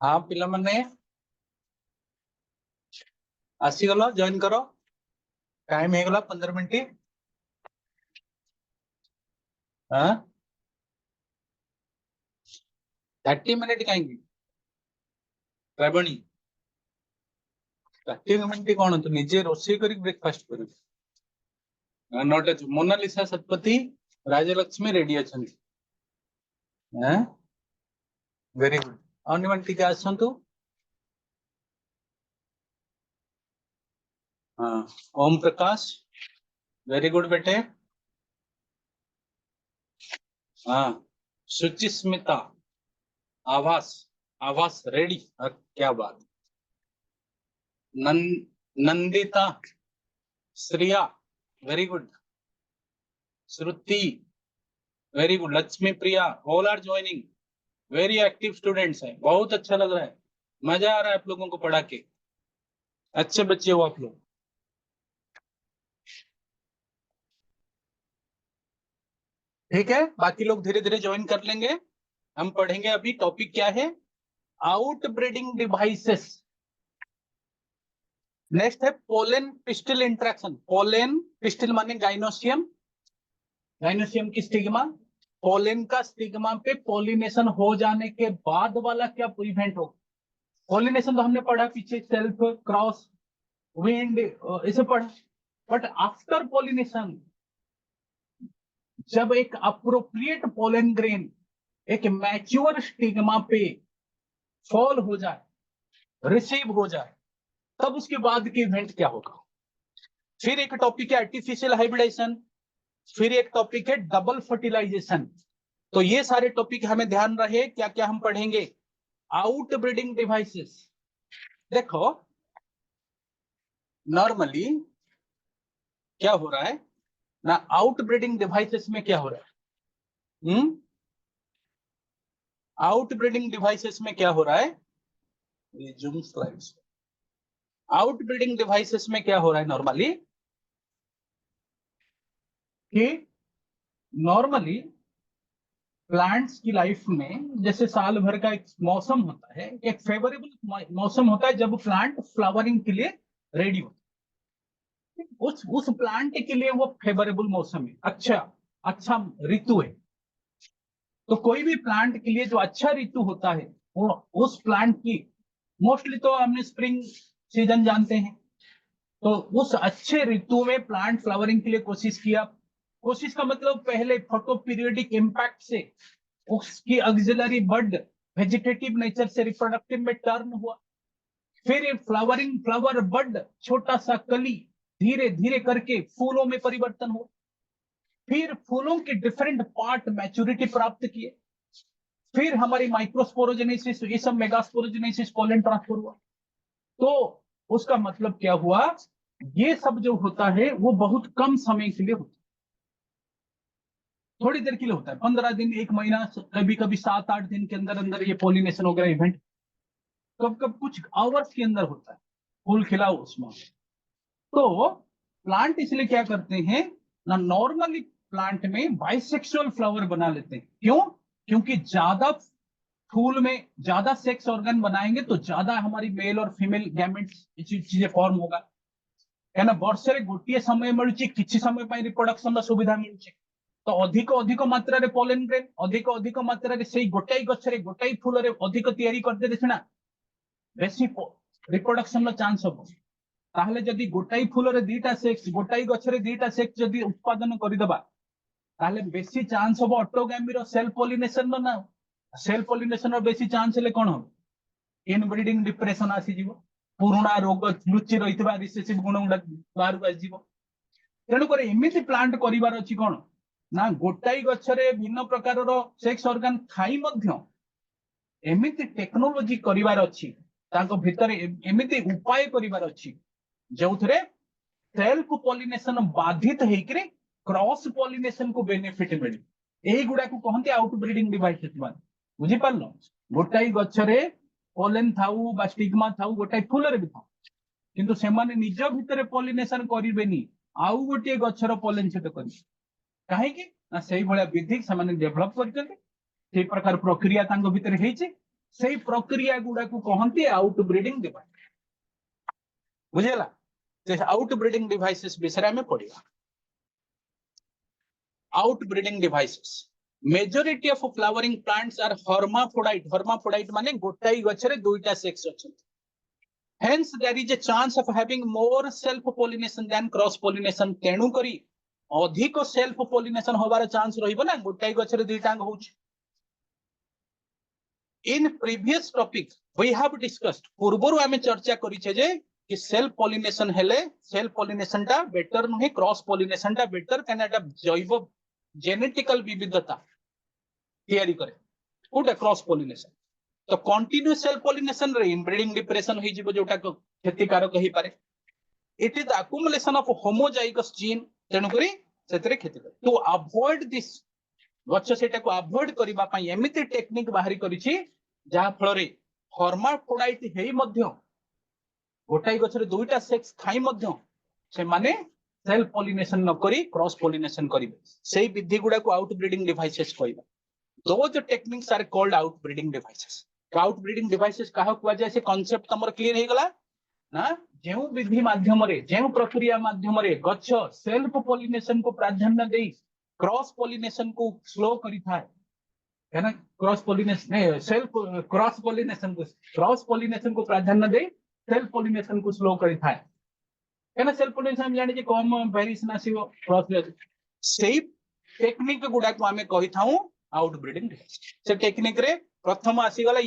हाँ पिला माने आसीगल जॉइन करो। टाइम हो गला 15 मिनट। हाँ 30 मिनट कहीं रावणी 30 मिनट कौन तू निजे रोषे कर ब्रेकफास्ट कर। नोट मोनालिसा सतपति राजलक्ष्मी रेडी अच्छा। वेरी गुड अन्य टी आसतु। हाँ ओम प्रकाश वेरी गुड बेटे। हाँ सुचिस्मिता आवास आवास रेडी। क्या बात। नं, Nandita Shriya very good. Shruti very good. Lakshmi Priya all are joining. Very active students हैं। बहुत अच्छा लग रहा है। मजा आ रहा है आप लोगों को पढ़ा के। अच्छे बच्चे हो आप लोग। ठीक है बाकी लोग धीरे धीरे ज्वाइन कर लेंगे। हम पढ़ेंगे अभी टॉपिक क्या है। Out breeding devices. नेक्स्ट है pollen pistil interaction. Pollen pistil माने गाइनोसियम। गाइनोसियम की स्टिग्मा। पोलन का स्टिग्मा पे पोलिनेशन हो जाने के बाद वाला क्या इवेंट हो। पोलिनेशन तो हमने पढ़ा पीछे सेल्फ क्रॉस विंड इसे पढ़ा। बट आफ्टर पोलिनेशन जब एक अप्रोप्रिएट पोलन ग्रेन एक मैच्योर स्टिग्मा पे फॉल हो जाए रिसीव हो जाए तब उसके बाद के इवेंट क्या होगा। फिर एक टॉपिक है आर्टिफिशियल हाइब्रिडेशन। फिर एक टॉपिक है डबल फर्टिलाइजेशन। तो ये सारे टॉपिक हमें ध्यान रहे क्या क्या हम पढ़ेंगे। Out breeding devices. देखो नॉर्मली क्या हो रहा है ना। आउट ब्रीडिंग डिवाइसेस में क्या हो रहा है। आउट ब्रीडिंग डिवाइसेस में क्या हो रहा है। ये zoom slides. Out breeding devices में क्या हो रहा है नॉर्मली कि नॉर्मली प्लांट्स की लाइफ में जैसे साल भर का एक मौसम होता है एक फेवरेबल मौसम होता है जब प्लांट फ्लावरिंग के लिए रेडी होता है। उस प्लांट के लिए वो फेवरेबल मौसम है। अच्छा अच्छा ऋतु है। तो कोई भी प्लांट के लिए जो अच्छा ऋतु होता है वो उस प्लांट की मोस्टली तो हमने स्प्रिंग सीजन जानते हैं। तो उस अच्छे ऋतु में प्लांट फ्लावरिंग के लिए कोशिश किया। कोशिश का मतलब पहले फोटो पीरियोडिक इम्पैक्ट से उसकी ऑक्सिलरी बड वेजिटेटिव नेचर से रिप्रोडक्टिव में टर्न हुआ। फिर फ्लावरिंग फ्लावर बड छोटा सा कली धीरे धीरे करके फूलों में परिवर्तन हुआ। फिर फूलों के डिफरेंट पार्ट मैच्योरिटी प्राप्त किए। फिर हमारी माइक्रोस्पोरोजेनेसिस ये सब मेगास्पोरोजेनेसिस पोलन ट्रांसफर हुआ। तो उसका मतलब क्या हुआ ये सब जो होता है वो बहुत कम समय के लिए होता है। थोड़ी देर के लिए होता है 15 दिन 1 महीना कभी कभी 7-8 दिन के अंदर अंदर ये पोलिनेशन वगैरह इवेंट कब कब कुछ आवर्स के अंदर होता है। फूल खिला उसमें। तो प्लांट इसलिए क्या करते हैं ना नॉर्मली प्लांट में बाइसेक्सुअल फ्लावर बना लेते हैं। क्यों क्योंकि ज्यादा फूल में ज्यादा सेक्स ऑर्गन बनाएंगे तो ज्यादा हमारी मेल और फीमेल गैमेट्स चीजें फॉर्म होगा। कहना वर्ष गोटे समय मिलूची किसी समय रिप्रोडक्शन सुविधा मिलूची। तो अधिक अधिक मात्रा पोलेन ग्रेन अधिक अधिक मात्रा से गोटाई गछरे गोटाई फूल अधिक तैयारी करदे सीना बेसी रिप्रोडक्शन चांस हम। ताहले जदि गोटाई फूल रे दीटा सेक्स गोटाई गछरे दीटा सेक्स जदि उत्पादन करदबा ताहले बेसी चांस हम ऑटोगैमी रो सेल्फ पॉलिनेशन रो ना। सेल्फ पॉलिनेशन रो बेसी चांस ले कोन हो इनब्रीडिंग डिप्रेशन आसी जीवो। पुराना रोग लुचि रहितबा रिसेसिव गुण गुडा बाहर को आसी जीवो। तेणु कर एमिति प्लांट करिवार अछि कोन ना गोटाई गछरे भिन्न प्रकार रो सेक्स ऑर्गन थाई मध्य एमिति टेक्नोलॉजी करिवार अछि ताको भितर एमिति उपाय करिवार अछि जोथरे सेल्फ पॉलिनेशन बाधित हेकरे क्रॉस पॉलिनेशन को बेनिफिट मिले। एही गुडा को कहंते आउट ब्रीडिंग डिवाइसेस मान बुझी पारलो। गोटाई गछरे पोलेन थाउ बा स्टिग्मा थाउ गोटाई फूल रे भी थाउ किंतु सेमाने निज भितर पॉलिनेशन करिवेनी आउ गोटे गछर पोलेन सेट करि काहेकि ना सेही भलिया विधि सेमाने डेवलप करछन्ते। से प्रकार प्रक्रिया तांको भितर हेइचे से प्रक्रिया गुड़ा को कहते आउट ब्रीडिंग डिवाइस बुझेला आउट ब्रीडिंग डिवाइसेस विषय में पढ़िया outbreeding devices majority of flowering plants are hermaphrodite माने गोटाई गछरे दुईटा सेक्स अछि hence there is a chance of having more self pollination than cross pollination तेणु करी अधिक सेल्फ पोलिनेशन होबार चांस रहिबो ना गोटाई गछरे दुईटांग होउछ in previous topic we have discussed पूर्वरु आमे चर्चा करिछे जे कि सेल्फ पोलिनेशन हेले सेल्फ पोलिनेशन टा बेटर नहे क्रॉस पोलिनेशन टा बेटर कनेटा जैव जेनेटिकल विविधता तैयारी करे कोटा क्रॉस पोलिनेशन तो कंटीन्यूअस सेल्फ पोलिनेशन रे इनब्रीडिंग डिप्रेशन होई जिवो जोटा क्षतिकारक होई पारे it is the accumulation of homozygous gene तेणु करी सेतरे क्षतिकारक टू अवॉइड दिस गच्छ सेटा को अवॉइड करबा पई एमिति टेक्निक बाहरी करिछि जहा फल रे हर्माफ्रोडाइट हेई मध्य गोटाई गछरे दुईटा सेक्स थाई मध्य से माने सेल्फ पोलिनेशन न करी क्रॉस पोलिनेशन करिवे सेही विधि गुडा को आउट ब्रीडिंग डिवाइसेस कहबा those techniques are called outbreeding devices outbreeding devices कहा कुआ जाय से कांसेप्ट तमर क्लियर हे गला ना जेउ विधि माध्यम रे जेउ प्रक्रिया माध्यम रे गच्छ सेल्फ पोलिनेशन को प्राधान्य देई क्रॉस पोलिनेशन को स्लो करी थाए है ना क्रॉस पोलिनेशन नहीं सेल्फ क्रॉस पोलिनेशन को प्राधान्य देई सेल्फ पोलिनेशन को स्लो करी थाए है ना सेल्फ पोलिनेशन हम जानि जे कम वेरिएशन आसीबो क्रॉस सेही टेक्निक गुडा को हमें कहि थाऊ आउटब्रीडिंग डिवाइस से टेक्निक रे प्रथम आसी गला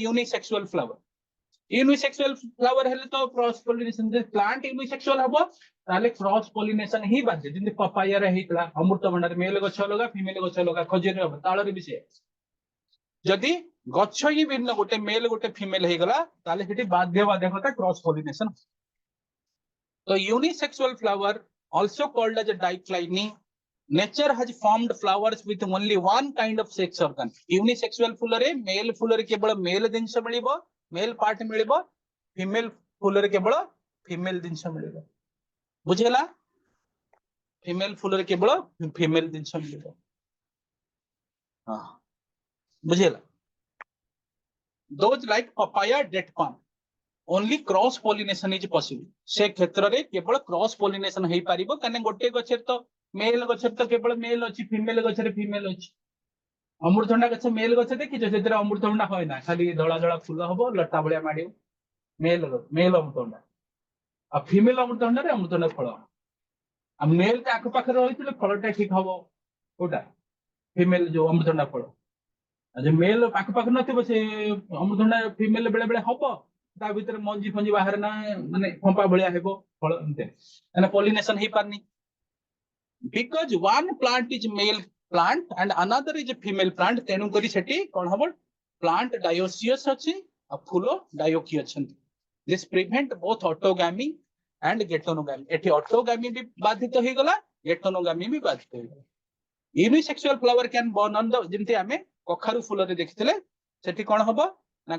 यूनिसेक्सुअल फ्लावर हेले तो क्रॉस पोलिनेशन जे प्लांट यूनिसेक्सुअल हबो ताले क्रॉस पोलिनेशन ही बाध्य जिंदे पपाया रे हितला अमृतभंडा रे मेल गछ लगा फीमेल गछ लगा खजूर रे ताळ रे विषय जदी गछ ही भिन्न गोटे मेल गोटे फीमेल हे गला ताले हेटी बाध्यता क्रॉस पोलिनेशन तो unisexual flower also called as a diclini nature has formed flowers with only one kind of sex organ unisexual फूल रे मेल फूल रे केवल मेल जिंस मिलिबो मेल पार्ट मिलिबो फीमेल फूल रे केवल फीमेल जिंस मिलिबो बुझेला फीमेल फूल रे केवल फीमेल जिंस मिलिबो हां बुझेला those like papaya date palm only cross pollination is possible से क्षेत्र रे केवल क्रॉस पोलिनेशन हेई पारिबो कने गोटे गछर तो मेल गछर तो केवल मेल अछि फीमेल गछर फीमेल अछि अमृतभंडा गछ मेल गछ देखि जे जेतरा अमृतभंडा होय ना खाली धळा धळा फूल हबो लटा भलिया माडियो मेल अमृतभंडा आ फीमेल अमृतभंडा रे अमृतभंडा फळ आ मेल के आख पाखर होइतिले फळटा ठीक हबो कोटा फीमेल जो अमृतभंडा फळ आ जे मेल आख पाखर नथिबो से अमृतभंडा फीमेल बेले बेले हबो ता भीतर मंजी फंजी बाहर ना माने फंपा भलिया हेबो फळ अंते एना पोलिनेशन हे पारनी because one plant is male plant and another is a female plant तेनु करी सेठी कोन हबो plant dioecious अछि आ फूलो dioecious अछि this prevent both autogamy and getonogamy एठी autogamy भी बाधित होई गला getonogamy भी बाधित होई गला unisexual flower can born on the जिंते हमें कखारु फूल रे देखिथिले सेठी कोन हबो ना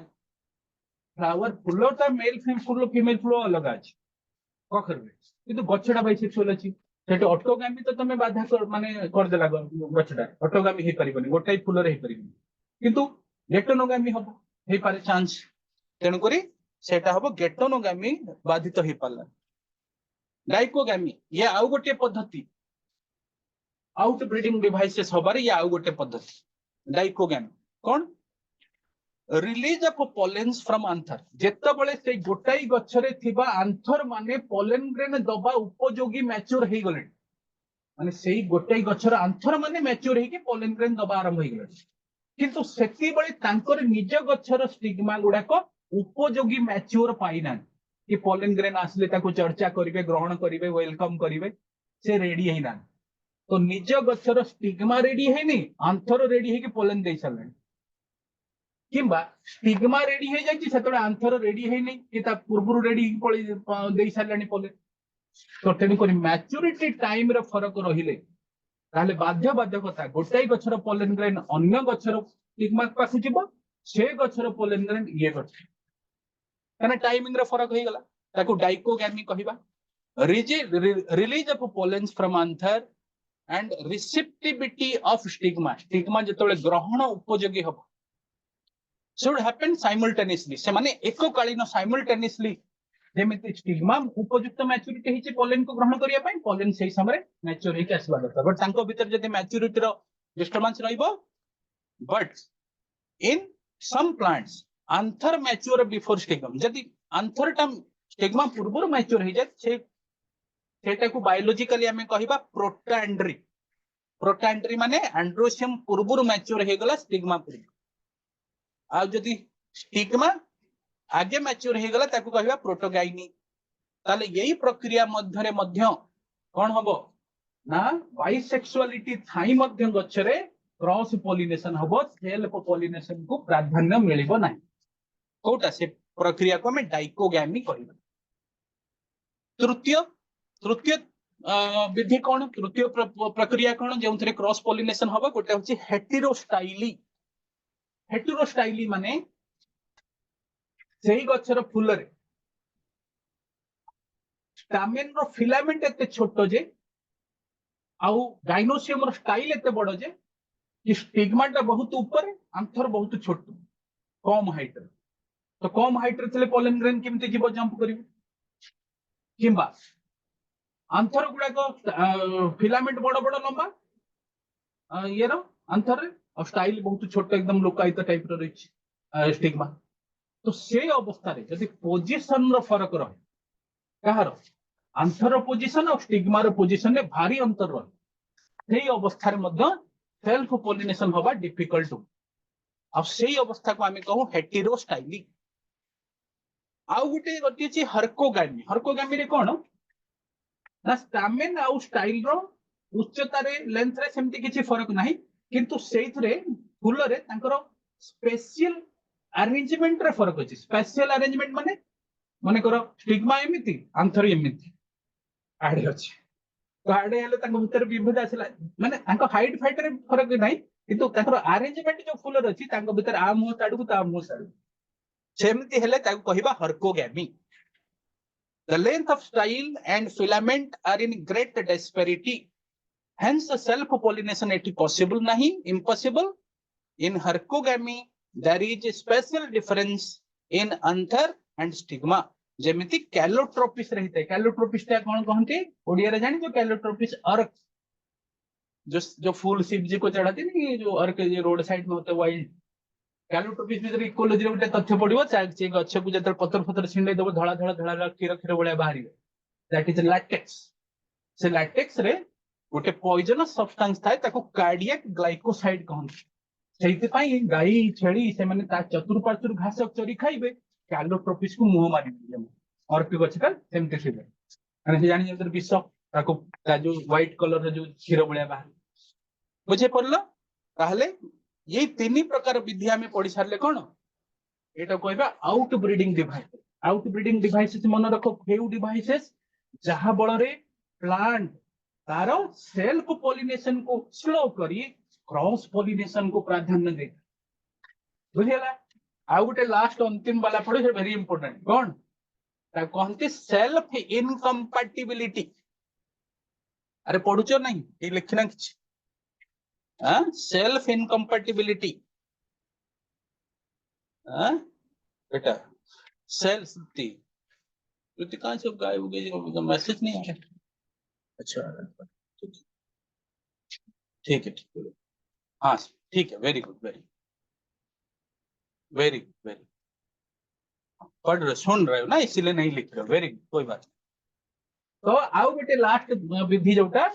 फ्लावर फूलो ता मेल फूल फीमेल फूल अलग अछि कखर रे किंतु गछडा बाइसेक्सुअल अछि सेठी ऑटोगामी तो तमे बाधा कर माने कर देला गछडा ऑटोगामी हे परिबनी गोटाई फूल रे हे परिबनी किंतु गेटोनोगामी हबो हे पारे चांस तेनु करी सेटा हबो गेटोनोगामी बाधित हे पाला डाइकोगामी ये आउ गोटे पद्धति आउट ब्रीडिंग डिवाइसेस हबारे ये आउ गोटे पद्धति डाइकोगामी कोन रिलीज ऑफ पोलेन्स फ्रॉम आंथर जेते बळे से गोटाई गछरे थिबा आंथर माने पोलेन ग्रेन दबा उपयोगी मैच्योर हे गले माने सेही गोटाई गछर आंथर माने मैच्योर हे कि पोलेन ग्रेन दबा आरंभ हे गले किंतु सेती बळे तांकर निज गछर स्टिग्मा गुडा को उपयोगी मैच्योर पाइना कि पोलेन ग्रेन आसले ताको चर्चा करिवे ग्रहण करिवे वेलकम करिवे से रेडी हेना तो निज गछर स्टिग्मा रेडी हेनी आंथर रेडी हे कि पोलेन दे सले किंबा स्टिग्मा रेडी हे जाय सेतोडा आंथर रेडी हे नै कि ता पूर्वरु रेडी पळी देई सालानी पोले तो तेनी कोनी मैच्योरिटी टाइम रे फरक रहिले ताले बाध्य कथा गोटाई गछर पोलेन ग्रेन अन्य गछर स्टिग्मा पाखु जिवो से गछर पोलेन ग्रेन ये गछ कने टाइमिंग रे फरक हे गला ताको डाइकोगामी कहिबा release of pollens from anther and receptivity of stigma जतोले ग्रहण उपयोगी हबो should happen simultaneously से माने एककालीन simultaneously जेमिति स्टिग्मा उपयुक्त मैच्योरिटी हिची पोलेन को ग्रहण करिया पई पोलेन सेही समय मैच्योर हेके आसबा दरकार बट तांको भीतर जदि मैच्योरिटी रो डिस्टर्बेंस रहइबो but in some plants anther mature before stigma जदि आंथर टर्म स्टिग्मा पूर्व मैच्योर हे जाय सेटा को बायोलॉजिकली हमें कहिबा प्रोटैंड्री माने एंड्रोसियम पूर्व मैच्योर हे गला स्टिग्मा पूर्व आ जदि स्टिग्मा आगे मैच्योर हे गला ताको कहिबा प्रोटोगाइनी ताले यही प्रक्रिया मध्यरे मध्य कोन हबो ना बाइसेक्सुअलिटी थाई मध्य गच्छरे क्रॉस पॉलिनेशन हबो सेल्फ पॉलिनेशन को प्राधान्य मिलिबो नाही कोटा से प्रक्रिया को हमें डाइकोगैमी कहिबा तृतीय तृतीय विधि कोन तृतीय प्रक्रिया कोन जेउथरे क्रॉस पॉलिनेशन हबो गोटे होची हेटेरोस्टाइली माने सेही गछर फूल रे स्टामेन रो फिलामेंट एते छोटो जे आउ गाइनोसियम रो स्टाइल एते बडो जे कि स्टिग्मा टा बहुत ऊपर आंथर बहुत छोटो कम हाइट तो कम हाइट रे थले पोलन ग्रेन केमते जीव जंप करिवो किंबा आंथर गुडा को फिलामेंट बड़ बड़ लंबा ये रो आंथर रे और स्टाइल बहुत छोटो एकदम लोकायत टाइप रो रही स्टिग्मा तो से अवस्था रे जदि पोजीशन रो फरक रहे कहार आंथर रो पोजीशन और स्टिग्मा रो पोजीशन रे भारी अंतर रहे सेही अवस्था रे मध्य सेल्फ पॉलिनेशन होबा डिफिकल्ट हो अब सेही अवस्था को हमें कहू हेटेरोस्टाइली आउ गुटे गति अछि हर्कोगामी रे कोन ना स्टामेन आउ स्टाइल रो उच्चता रे लेंथ रे सेमति किछि फरक नाही किंतु सेइथरे फूल रे तांकर स्पेशल अरेंजमेंट रे फरक अछि स्पेशल अरेंजमेंट माने करो स्टिग्मा एमिति आंथर एमिति आडे अछि तो आडे हेले तांको भीतर विभेद आसिला माने तांको हाइट फाइट रे फरक नाही किंतु तांकर अरेंजमेंट जो फूल रे अछि तांको भीतर आ मुह साडू को ता मुह साडू सेमति हेले ताको कहिबा हर्कोगैमी the length of style and filament are in great disparity hence self pollination is possible nahi impossible in hercogamy there is a special difference in anther and stigma जेमिति कैलोट्रोपिस रहते कैलोट्रोपिस ता कोन कहंती ओडिया रे जानि जो कैलोट्रोपिस अर्क जो फूल शिव जी को चढ़ाते नहीं जो अर्क जे रोड साइड में होते वाइल्ड कैलोट्रोपिस भीतर इकोलॉजी रे उटे तथ्य पडिवो से गछ को जतर पत्थर पत्थर छिंडे देबो धळा धळा धळा खीर खीर बळिया बाहरिबे दैट इज लैटेक्स से लैटेक्स रे उटे पॉइजनस सब्सटेंस थाए ताको कार्डियक ग्लाइकोसाइड कहंती सेहिते पई गाई छेड़ी से माने ता चतुर्पार्श्वर घास चरी खाइबे कैलोट्रोपिस को मुंह मारिबे अर्क गछटा सेमते सिबे माने से जानि जतर विष ताको ता जो व्हाइट कलर रे जो खीर बळिया बाहर बुझे पड़लो ताहले ये तीन प्रकार विधि हमें पढ़ी सारे कौन एटा कहबा आउट ब्रीडिंग डिवाइसेस मन रखो फेउ डिवाइसेस जहां बळ रे प्लांट तारो सेल्फ पॉलिनेशन को स्लो करी क्रॉस पॉलिनेशन को प्राधान्य दे बुझिला आ गुटे लास्ट अंतिम वाला पढ़ो से वेरी इंपोर्टेंट कौन ता कहते सेल्फ इनकम्पैटिबिलिटी अरे पढुचो नहीं ए लिखना किछ सेल्फ इनकम्पैटिबिलिटी बेटा सेल्फ श्रुति कहाँ से गायब हो गई मैसेज नहीं आया अच्छा ठीक है हाँ ठीक है वेरी गुड वेरी पढ़ रहे सुन रहे हो ना इसीलिए नहीं लिख रहे हो वेरी गुड कोई बात नहीं तो आउ गोटे लास्ट विधि जोटा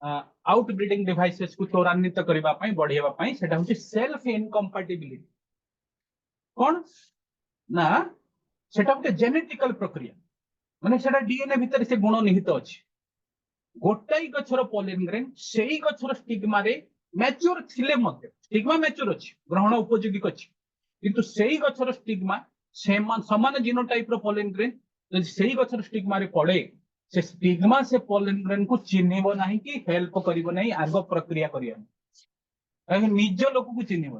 आउट ब्रीडिंग डिवाइसेस को त्वरान्वित करबा पई बढ़ेबा पई सेटा होची सेल्फ इनकम्पैटिबिलिटी कोन ना सेटा होते जेनेटिकल प्रक्रिया माने सेटा डीएनए भीतर से गुण निहित अछि गोटाई गछर पोलेन ग्रेन सेही गछर स्टिग्मा रे मैच्योर थिले मते स्टिग्मा मैच्योर अछि ग्रहण उपयोगी अछि किंतु सेही गछर स्टिग्मा समान जीनोटाइप रो पोलेन ग्रेन यदि सेही गछर स्टिग्मा रे पड़े से स्टिग्मा से पोलेन ग्रेन को चिन्हिबो नाही कि हेल्प करिवो नाही आगो प्रक्रिया करिया निज लोक को चिन्हिबो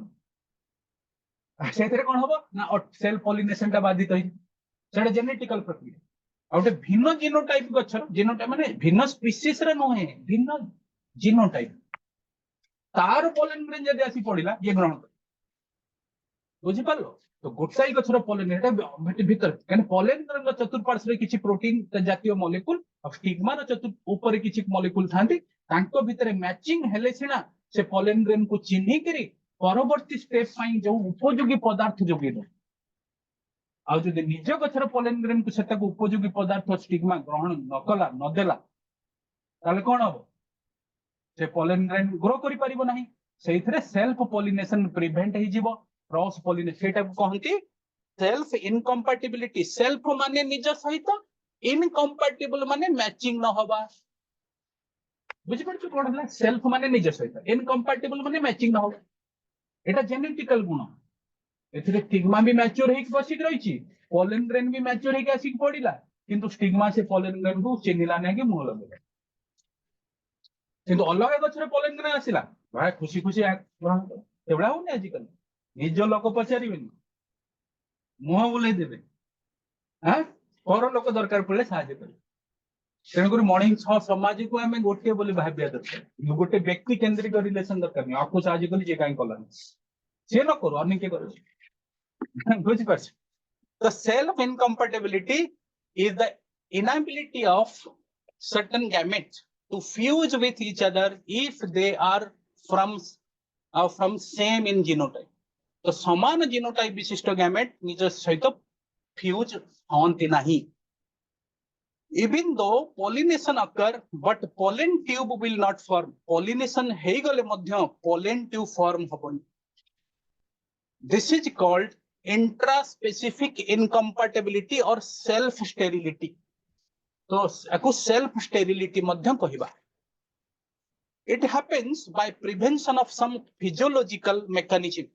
सेतरे कोन हबो ना सेल पॉलिनेशन ता बाधित होई सेटा जेनेटिकल प्रक्रिया आउटे भिन्न जीनोटाइप गछर जीनोटाइप माने भिन्न स्पीसीज रे नोहे भिन्न जीनोटाइप तार पोलेन ग्रेन जदि आसी पड़िला ये ग्रहण बुझी पालो तो गोटाई गछर पोलेन एटा भीतर कने पोलेन रो चतुर्पार्श्व किछि प्रोटीन जातीय मॉलिक्यूल और स्टिग्मा रो ऊपर किछि मॉलिक्यूल थांती तांको भितर मैचिंग हेले सिना से पोलेन ग्रेन को चिन्ही करी परवर्ती स्टेप पई जो उपयोगी पदार्थ जोगी दो आ जदि निज गछर पोलेन ग्रेन को सेटा उपयोगी पदार्थ स्टिग्मा ग्रहण न कला न देला ताले कोन हबो से पोलेन ग्रेन ग्रो करि परिबो नाही सेइथरे सेल्फ पोलिनेशन प्रिवेंट हि जीवो क्रॉस पोलिनेशन सेटा को कहंती सेल्फ इनकम्पैटिबिलिटी सेल्फ माने निज सहित इनकम्पैटिबल माने मैचिंग न होबा बुझि पड़छ कोन हला सेल्फ माने निज सहित इनकम्पैटिबल माने मैचिंग न होबा एटा जेनेटिकल गुण एथिरे स्टिग्मा भी मैच्योर हेक बसिक रहिछि पोलेन ग्रेन भी मैच्योर हेक आसिक पडिला किंतु स्टिग्मा से पोलेन ग्रेन को चिन्हिला नै कि मुह लगेला किंतु अलग गछरे पोलेन ग्रेन आसिला भाई खुशी खुशी एवढा होने आजिकल निज लोक पचारिबेनी मुह बुलाई देबे हां पर लोक दरकार पड़े साहाय्य करे तेणुक मणिक समाज को आम गोटे बोली भाविया दरकार गोटे व्यक्ति केन्द्रिक रिलेशन दरकार नहीं आपको साहाय्य कली जे कहीं कलानी सी न करू अन्य किए कर बुझिपार the self incompatibility is the inability of certain gametes to fuse with each other if they are from same in genotype तो समान जीनोटाइप विशिष्ट गैमेट निज सहित फ्यूज होती नहीं even though pollination occur but pollen tube will not form pollination हे गले मध्य pollen tube form होबनी this is called intraspecific incompatibility or self sterility तो एको self sterility मध्य कहिबा it happens by prevention of some physiological mechanism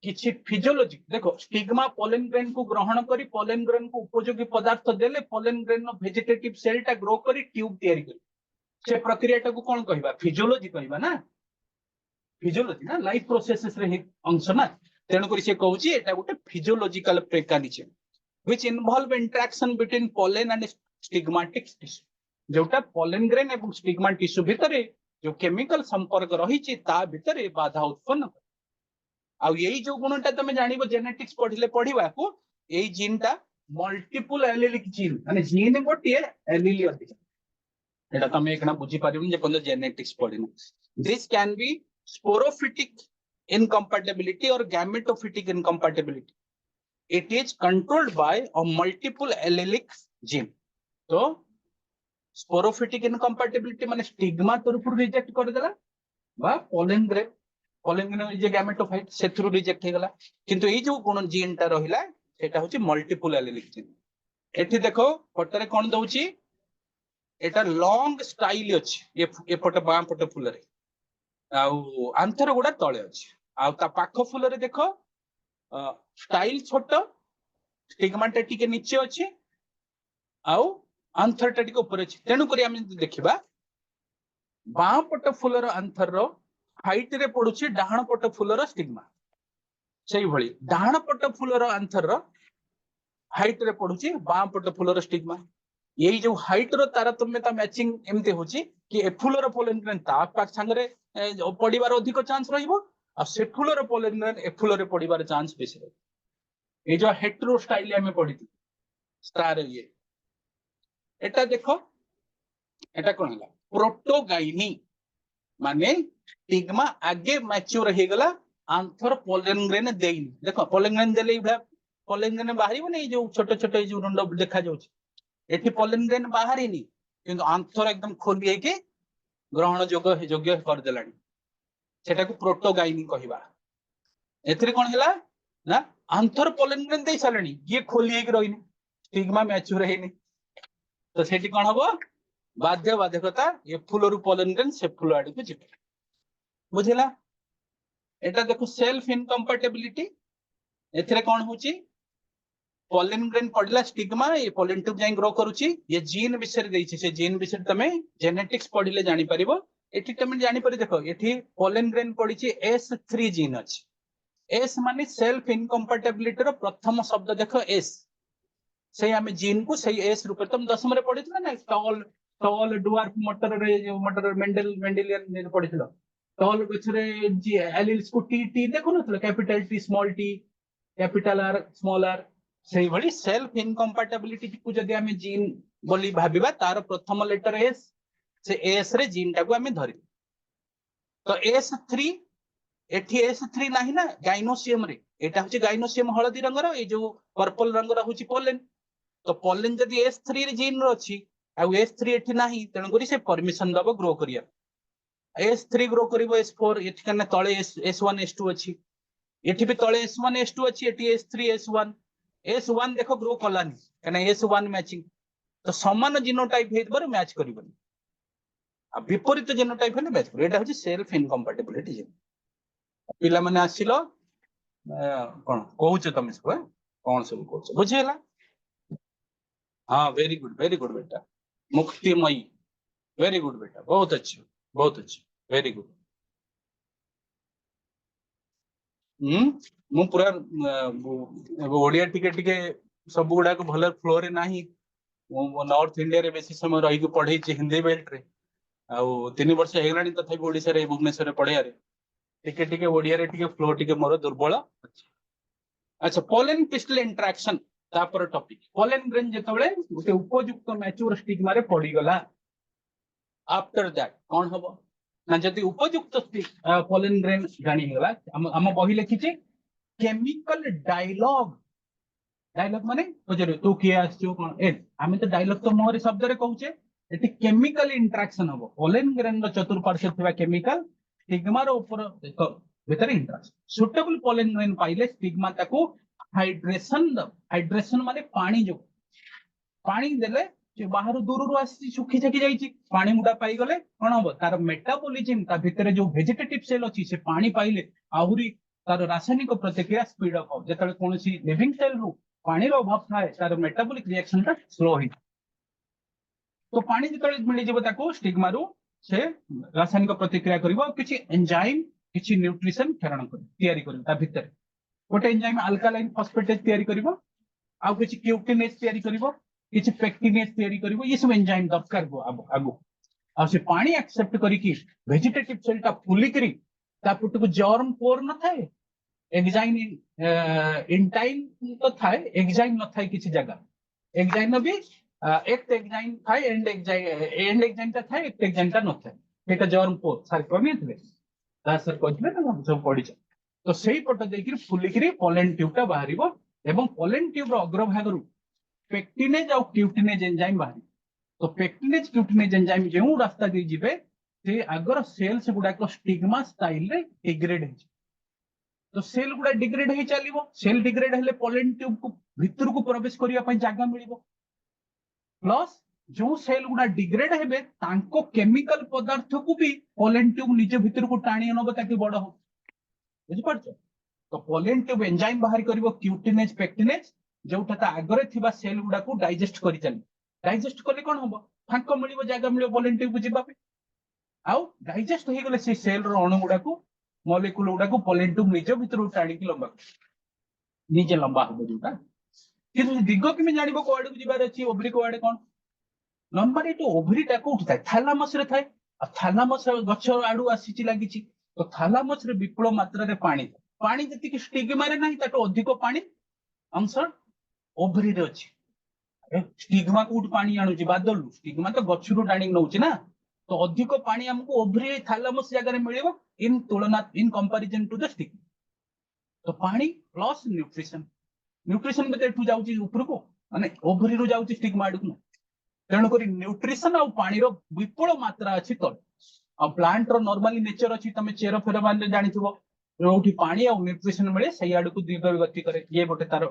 किछि physiology देखो stigma pollen grain को ग्रहण करी पोलेन ग्रेन को उपयोगी पदार्थ देले पोलेन ग्रेन नो वेजिटेटिव सेल टा ग्रो करी ट्यूब तयारी करी से प्रक्रियाटा को कोन कहिबा फिजियोलॉजी कहिबा ना फिजियोलॉजी ना लाइफ प्रोसेसेस रे अंश ना तेणु करी से कहूची एटा गोटे physiological mechanism which involve interaction between pollen and stigmatic tissue जोटा पोलेन ग्रेन एवं स्टिग्मा टिश्यू भितरे जो केमिकल संपर्क रहिछि ता भितरे बाधा उत्पन्न आउ यही जो गुणटा तमे जानिबो जेनेटिक्स पढिले पढिबा को एई जीन टा मल्टीपल एलिलिक जीन माने जीन गोटे एलिली अधिक एटा तमे एकना बुझी पारिबो जे पंद जेनेटिक्स पढिनो this can be sporophytic incompatibility or gametophytic incompatibility it is controlled by a multiple allelic gene तो स्पोरोफिटिक इनकम्पैटिबिलिटी माने स्टिग्मा तरफ रिजेक्ट कर देला बा पोलेन ग्रेन पोलेन जे गैमेटोफाइट सेथुरु रिजेक्ट हे गला किंतु ए जो गुण जीन टा रहिला सेटा होची मल्टीपल एलिलिक जीन एठी देखो फोटो रे कोन दउची एटा लॉन्ग स्टाइल अछि ए फोटो बाम फोटो फुल रे आउ आंथर गुडा तळे अछि आउ ता पाखो फुल रे देखो स्टाइल छोटो स्टिग्मा टा टिके नीचे अछि आउ आंथर टा टिके ऊपर अछि तेनु करी हम देखिबा बाम फोटो फुल रो आंथर रो हाइट रे पडुची डाहण पट फुलर स्टिग्मा सेही भली डाहण पट फुलर आंथर रो हाइट रे पडुची बाम पट फुलर स्टिग्मा यही जो हाइट रो तारतम्यता मैचिंग एमते होची कि ए फुलर पोलेन ग्रेन ता पाक संगरे पडिबार अधिक चांस रहिबो आ से फुलर पोलेन ग्रेन ए फुलर पडिबार चांस बेसी रहिबो ए जो हेटेरो स्टाइल हमें पढिथि स्टार ये एटा देखो एटा कोन हला प्रोटोगाइनी माने स्टिग्मा आगे मैच्योर हे गला आंथर पोलेन ग्रेन देइन देखो पोलेन ग्रेन देले पोलेन ग्रेन बाहरिबो नै जो छोटे छोटे जो रुंड देखा जाउछ एठी पोलेन ग्रेन बाहरिनी किंतु आंथर एकदम खोली हे के ग्रहण योग्य कर देलानी सेटा को प्रोटोगाइनी कहिबा एथिरे कोन हला ना आंथर पोलेन ग्रेन देई सालनी ये खोली हे के रहिनी स्टिग्मा मैच्योर हेनी तो सेठी कोन हबो बाध्य बाधकता ये फुलरु पोलेन ग्रेन से फुल आडी को जिते बुझिला एटा देखो सेल्फ इनकम्पैटिबिलिटी एथिरे कोन होची पोलेन ग्रेन पडला स्टिग्मा ये पोलेन ट्यूब जाई ग्रो करूची ये जीन विषय देइछि से जीन विषय तमे जेनेटिक्स पढिले जानि परिबो एठी तमे जानि परि देखो एठी पोलेन ग्रेन पडिछि S3 जीन अछि S माने सेल्फ इनकम्पैटिबिलिटी रो प्रथम शब्द देखो S से हमें जीन को सही S रूप तुम 10th रे पढिथिला ना टॉल डुआर्फ मटर मेंडेलियन ने पढिथिला टॉल गछरे जी एलिल्स को टी देखो न capital T small T capital R small R से भली सेल्फ इनकम्पैटिबिलिटी को जदि आमे जीन बोली भाबिबा तार प्रथम लेटर एस से एस रे जीन टाको आमे धरि तो S3 एठी S3 नाही ना गाइनोसियम रे एटा होची गाइनोसियम हळदी रंगर ए जो पर्पल रंगर होची पोलेन तो पोलेन जदि S3 रे जीन रो अछि आ S3 एठी नाही तण करी से परमिशन दबो ग्रो करिया S3 ग्रो करिवो S4 एठी कने तळे S1 S2 अछि एठी भी तळे S1 S2 अछि एठी S3 S1 देखो ग्रो कलानी कने S1 मैचिंग तो समान जीनोटाइप हेतबर मैच करिवनी आ विपरीत जीनोटाइप हेले मैच करियो एटा होची सेल्फ इनकम्पैटिबिलिटी जीन पिला माने आसिलो कोन कहउछ तमे सब कोन सब कहउछ बुझियला हां वेरी गुड बेटा मुक्तिमयी वेरी गुड बेटा बहुत अच्छी वेरी गुड मु पूरा ओडिया टिके टिके सब गुडा को भले फ्लो रे नाही नॉर्थ इंडिया रे बेसी समय रही के पढ़े हिंदी बेल्ट रे आ 3 वर्ष हेगलानी तथा ओडिसा रे भुवनेश्वर रे पढ़े रे टिके टिके ओडिया रे टिके फ्लो टिके मोर दुर्बल अच्छा पोलेन पिस्टल इंटरेक्शन तापर टॉपिक पोलेन ग्रेन जेतबेले गोटे उपयुक्त मैच्योर स्टिग्मा रे पड़ी गला आफ्टर दैट कोन हबो ना जति उपयुक्त पोलेन ग्रेन जानी गला हम बही लिखिचे केमिकल डायलॉग माने बुझरे तू किए आछो कोन ए हम तो डायलॉग तो मोहर शब्द रे कहूचे एटी केमिकल इंटरेक्शन हबो पोलेन ग्रेन रो चतुर्पार्श्व थिबा केमिकल स्टिग्मा रो ऊपर भीतर इंटरेक्शन सुटेबल पोलेन ग्रेन पाइले स्टिग्मा ताको हाइड्रेशन माने पानी जो पानी देले जे बाहर दूर रु आसी सुखी छकी जाईची पानी मुडा पाई गले कोन हबो तार मेटाबॉलिज्म ता भितरे जो वेजिटेटिव सेल अछि से पानी पाइले आहुरी तार रासायनिक प्रतिक्रिया स्पीड अप हो जेतले कोनसी लिविंग सेल रु पानी रो अभाव थाए तार मेटाबॉलिक रिएक्शन ता स्लो होई तो पानी जेतले मिली जेबो ताको स्टिग्मा रु से रासायनिक प्रतिक्रिया करबो किछि एंजाइम किछि न्यूट्रिशन फेरण कर तयारी कर ता भितरे गोटे एंजाइम अल्कालाइन फॉस्फेटेज तयारी करिवो आ किछि क्यूटिनेज तयारी करिवो किछि पेक्टिनेज तयारी करिवो ये सब एंजाइम दरकार गो आगो आ से पानी एक्सेप्ट करी कि वेजिटेटिव सेल ता फुली करी ता पुट को जर्म पोर न थाए एग्जाइन इंटाइन तो थाए एग्जाइन न थाए किछि जगह एग्जाइन भी एक एग्जाइन थाए एंड एग्जाइन ता थाए एक एग्जाइन ता न थाए एटा जर्म पोर सर कोनी थले ता सर कहथिले ना सब पढि तो सही पट देकिर फुलिकिरी पोलेन ट्यूब ता बाहरिबो एवं पोलेन ट्यूब रो अग्रभाग रु पेक्टिनेज और क्यूटिनेज एंजाइम बाहरी तो पेक्टिनेज क्यूटिनेज एंजाइम जेउ रास्ता दे जिबे से अगर सेल्स गुडा को स्टिग्मा स्टाइल रे डिग्रेड हे तो सेल गुडा डिग्रेड हे चलिबो सेल डिग्रेड हेले पोलेन ट्यूब को भीतर को प्रवेश करिया पई जागा मिलिबो प्लस जो सेल गुडा डिग्रेड हेबे तांको केमिकल पदार्थ को भी पोलेन ट्यूब निजे भीतर को टाणी अनबो ताकि बड़ हो बुझि पारछो तो पोलेन ट्यूब एंजाइम बाहर करिवो क्यूटिनेज पेक्टिनेज जोटा ता आगरे थिबा सेल गुडा को डाइजेस्ट करि चली डाइजेस्ट करले कोन होबो फांको मिलिबो जागा मिलिबो पोलेन ट्यूब जिबा पे आउ डाइजेस्ट हे गेले से सेल रो अणु गुडा को मॉलिक्यूल गुडा को पोलेन ट्यूब निजे भीतर टाणी कि लंबा निजे लंबा होबो जोटा किंतु दिगो कि में जानिबो कोआडे को जिबार अछि ओभरी कोआडे कोन नंबर ए तो ओभरी टा को उठता थैलामस रे थाए आ थैलामस गछ आडू आसीची लागिची तो थैलामस रे विपुल मात्रा रे पानी जति कि स्टिग्मा रे नाही ताटो अधिक पानी अंश ओभरी रे अछि स्टिग्मा को पानी आणुची बादलु स्टिग्मा तो गछरु टाणी नउची ना तो अधिक पानी हमको ओभरी थैलामस जगह रे मिलिबो इन तुलना in comparison to the stigma तो पानी प्लस न्यूट्रिशन में एठू जाउची ऊपर को माने ओभरी रो जाउची स्टिग्मा आडू तेणु करी न्यूट्रिशन और पानी रो विपुल मात्रा अछि तो आ प्लांट रो नॉर्मली नेचर अछि तमे चेरो फेरो मान जानिथिबो रोटी पानी और न्यूट्रिशन मिले सही आडू को दीर्घ गति करे ये गोटे तार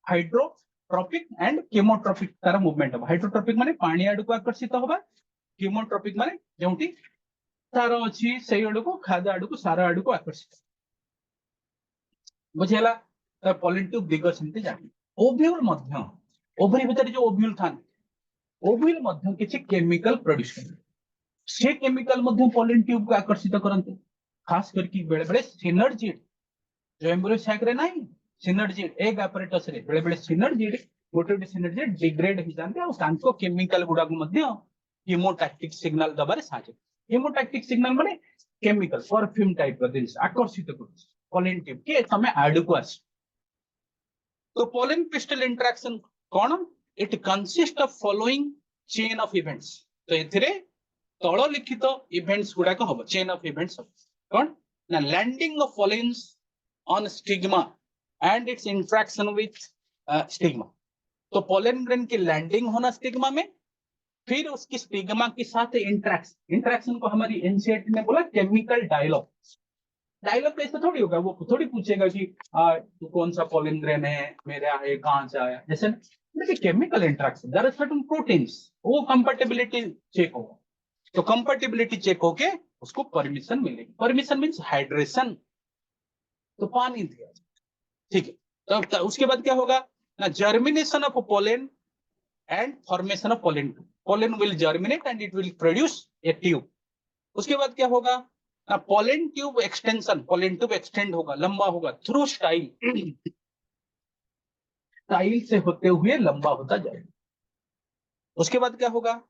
हाइड्रोट्रॉपिक एंड केमोट्रॉपिक तार मूवमेंट हो हाइड्रोट्रॉपिक माने पानी आडू को आकर्षित होबा केमोट्रॉपिक माने जोंटी तार अछि सही आडू को खाद्य आडू को सारा आडू को आकर्षित बुझेला त पोलेन ट्यूब दिग सेमते जानि ओव्यूल मध्य ओभरी भीतर जो ओव्यूल थान ओव्यूल मध्य किछि केमिकल प्रोड्यूस करे से केमिकल मध्य पोलेन ट्यूब को आकर्षित करते खास करके बेले बेले सिनर्जी जो एम्ब्रियो सैक रे नाही सिनर्जी एग apparatus रे बेले बेले सिनर्जी गोटे सिनर्जी डिग्रेड हो जाते और तांको केमिकल गुडा को मध्य कीमोटैक्टिक सिग्नल दबारे साजे कीमोटैक्टिक सिग्नल माने केमिकल परफ्यूम टाइप रो दिस आकर्षित कर पोलेन ट्यूब के तमे आडू को आस तो pollen pistil interaction कौन? It consists of following chain of events. तो एथिरे तळ लिखित इवेंट्स गुडा को हबो, चेन ऑफ इवेंट्स कौन ना landing of pollens on stigma and its interaction with stigma. तो pollen grain की लैंडिंग होना स्टिग्मा में, फिर उसकी स्टिग्मा के साथ इंटरेक्शन को हमारी एनसीईआरटी ने बोला केमिकल डायलॉग. डायलॉग कैसे थोड़ी होगा, वो थोड़ी पूछेगा कि तू कौन सा पॉलिन ग्रेन है, मेरा है, कहां से आया, जैसे देखिए chemical interaction, there are certain proteins, वो कंपैटिबिलिटी चेक होगा. तो कंपैटिबिलिटी चेक होके उसको परमिशन मिलेगी. परमिशन मींस हाइड्रेशन, तो पानी दिया, ठीक है. तो उसके बाद क्या होगा ना, germination of pollen and formation of pollen. Pollen will germinate and it will produce a tube. उसके बाद क्या होगा ना, pollen tube extension, pollen tube extend होगा, लंबा होगा थ्रू स्टाइल, स्टाइल से होते हुए लंबा होता जाएगा. उसके बाद क्या होगा,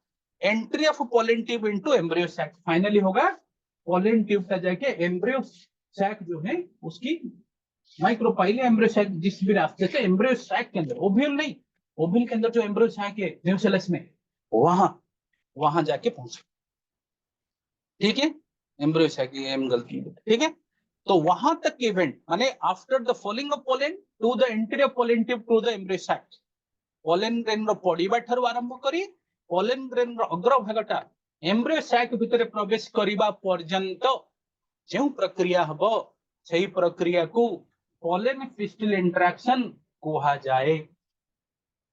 entry of pollen tube into embryo sac. Finally होगा पोलेन ट्यूब का जाके एम्ब्रियो सैक जो है उसकी माइक्रोपाइलिया एम्ब्रियो सैक, जिस भी रास्ते से एम्ब्रियो सैक के अंदर, ओव्यूल नहीं, ओव्यूल के अंदर जो एम्ब्रियो सैक है न्यूक्लियस में, वहां जाके पहुंचे. ठीक है, एम्ब्रियो सैक, एम गलती, ठीक है. तो वहां तक इवेंट माने after the falling of pollen to the entry of pollen tube to the embryo sac, pollen grain रो पड़िबा ठारू आरंभ करी पोलेन ग्रेन रो अग्रभागटा एम्ब्रियो सैक भितर प्रवेश करिबा पर्यंत जो प्रक्रिया हबो, सेही प्रक्रिया को पोलेन पिस्टिल इंटरेक्शन कहा जाए.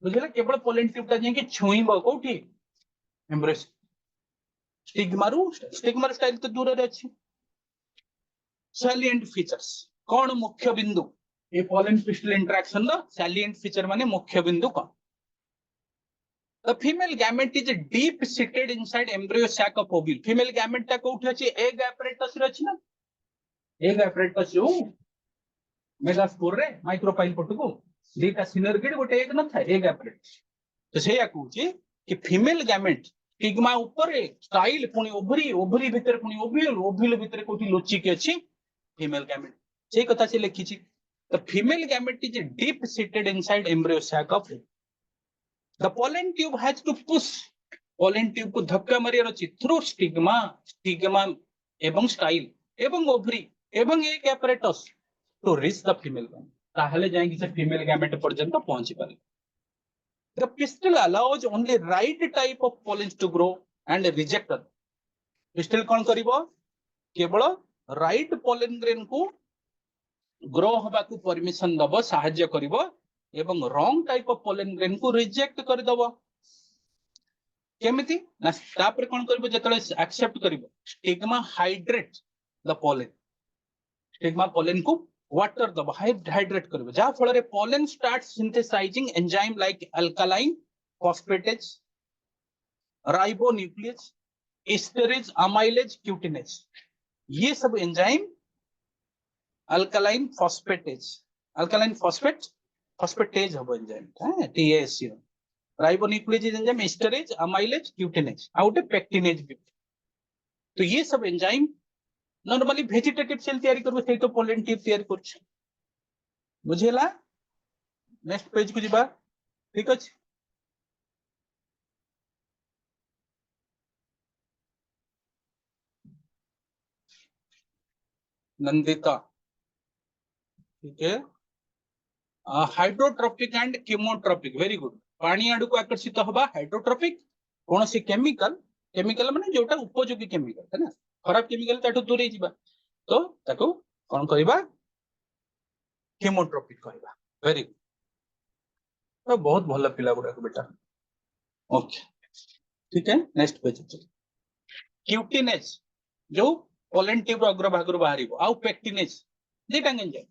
बुझले, केवल पोलेन ट्यूब ता जे छुईबो कोठी एम्ब्रियो स्टिग्मा स्टाइल तो दूर रे अछि. सैलिएंट फीचर्स कौन, मुख्य बिंदु ये pollen pistil interaction the salient feature माने मुख्य बिंदु कौन. The female gamete is deep seated inside embryo sac of ovule. Female gamete ता कोठी अछि, egg apparatus रे अछि ना, egg apparatus जो मेगास्पोर रे माइक्रोपाइल पटको दीटा सिनर्गिड गोटे egg न था, egg apparatus. तो सेया कहूची कि फीमेल गैमेट स्टिग्मा ऊपर स्टाइल पुनी ओवरी, ओवरी भीतर पुनी ओव्यूल, ओव्यूल भीतर कोठी लोची के अछि फीमेल गैमेट, सेही कथा से लिखी छी. The female gamete is deep seated inside embryo sac of ovule. The pollen tube has to push, pollen tube को धक्का मारियार अछि through stigma, stigma एवं स्टाइल एवं ओवरी एवं एक apparatus to reach the female gamete. ताहले जाएंगे से फीमेल गैमेट पर्यंत पहुंची पारे. The pistil allows only right type of pollens to grow and reject other. Pistil कौन करिवो, केवल right pollen grain को ग्रो हबा को परमिशन दबो, साहाय्य करिवो, एवं wrong type of pollen grain को रिजेक्ट कर दबो. केमिति ना, तापर कोन करबो, जतले एक्सेप्ट करिवो stigma hydrate the pollen, stigma pollen को वाटर दबो, हाइड्रेट करिवो, जा फल रे pollen start synthesising enzyme like alkaline phosphatase, ribonuclease, esterase, amylase, cutinase. ये सब enzyme alkaline phosphatase, alkaline phosphatase हबो enzyme, TSC, ribonuclease enzyme, esterase, amylase, cutinase, आउटे pectinase भी. तो ये सब एंजाइम नॉर्मली वेजिटेटिव सेल तैयारी करबो, सेही तो पोलेन ट्यूब तैयारी करछ. बुझेला, नेक्स्ट पेज को जिबा. ठीक अछि, नंदिता, ठीक है. हाइड्रोट्रोपिक एंड कीमोट्रोपिक, वेरी गुड. पानी आडू को आकर्षित हबा हाइड्रोट्रोपिक, कौन सी केमिकल, केमिकल माने जोटा उपयोगी केमिकल है ना, खराब केमिकल ताठू दूर ही जिबा, तो ताको कौन कहिबा, कीमोट्रोपिक कहिबा. वेरी गुड, तो बहुत भलो पिला गुडा को बेटा. ओके, ठीक है, नेक्स्ट पेज. क्यूटिनेज जो पोलेन ट्यूब अग्रभाग रु बाहरिबो, आउ पेक्टिनेज दिटा एंजाइम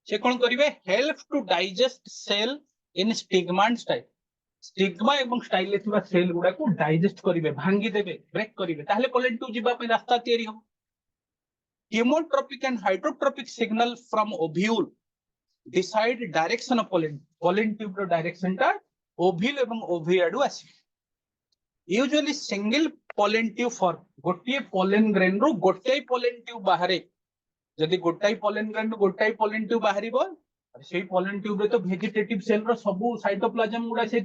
से कौन करिवे, help to digest cell in stigma and style. Stigma एवं स्टाइल ले थिबा सेल गुडा को डाइजेस्ट करिवे, भांगी देबे, ब्रेक करिवे, ताहले पोलेन ट्यूब जिबा पे रास्ता तयारी हो. Chemotropic and hydrotropic signal from ovule decide direction of pollen. Pollen tube रो डायरेक्शन ता ओव्यूल एवं ओवी आडू आसी. Usually single pollen tube form, गोटिए पोलेन ग्रेन रो गोटाई पोलेन ट्यूब बाहरे, जदि गोटाई पोलेन ग्रेन रो गोटाई पोलेन ट्यूब बाहरिबो, से पोलन ट्यूब रे तो वेजिटेटिव सेल रो सब साइटोप्लाज्म गुडा से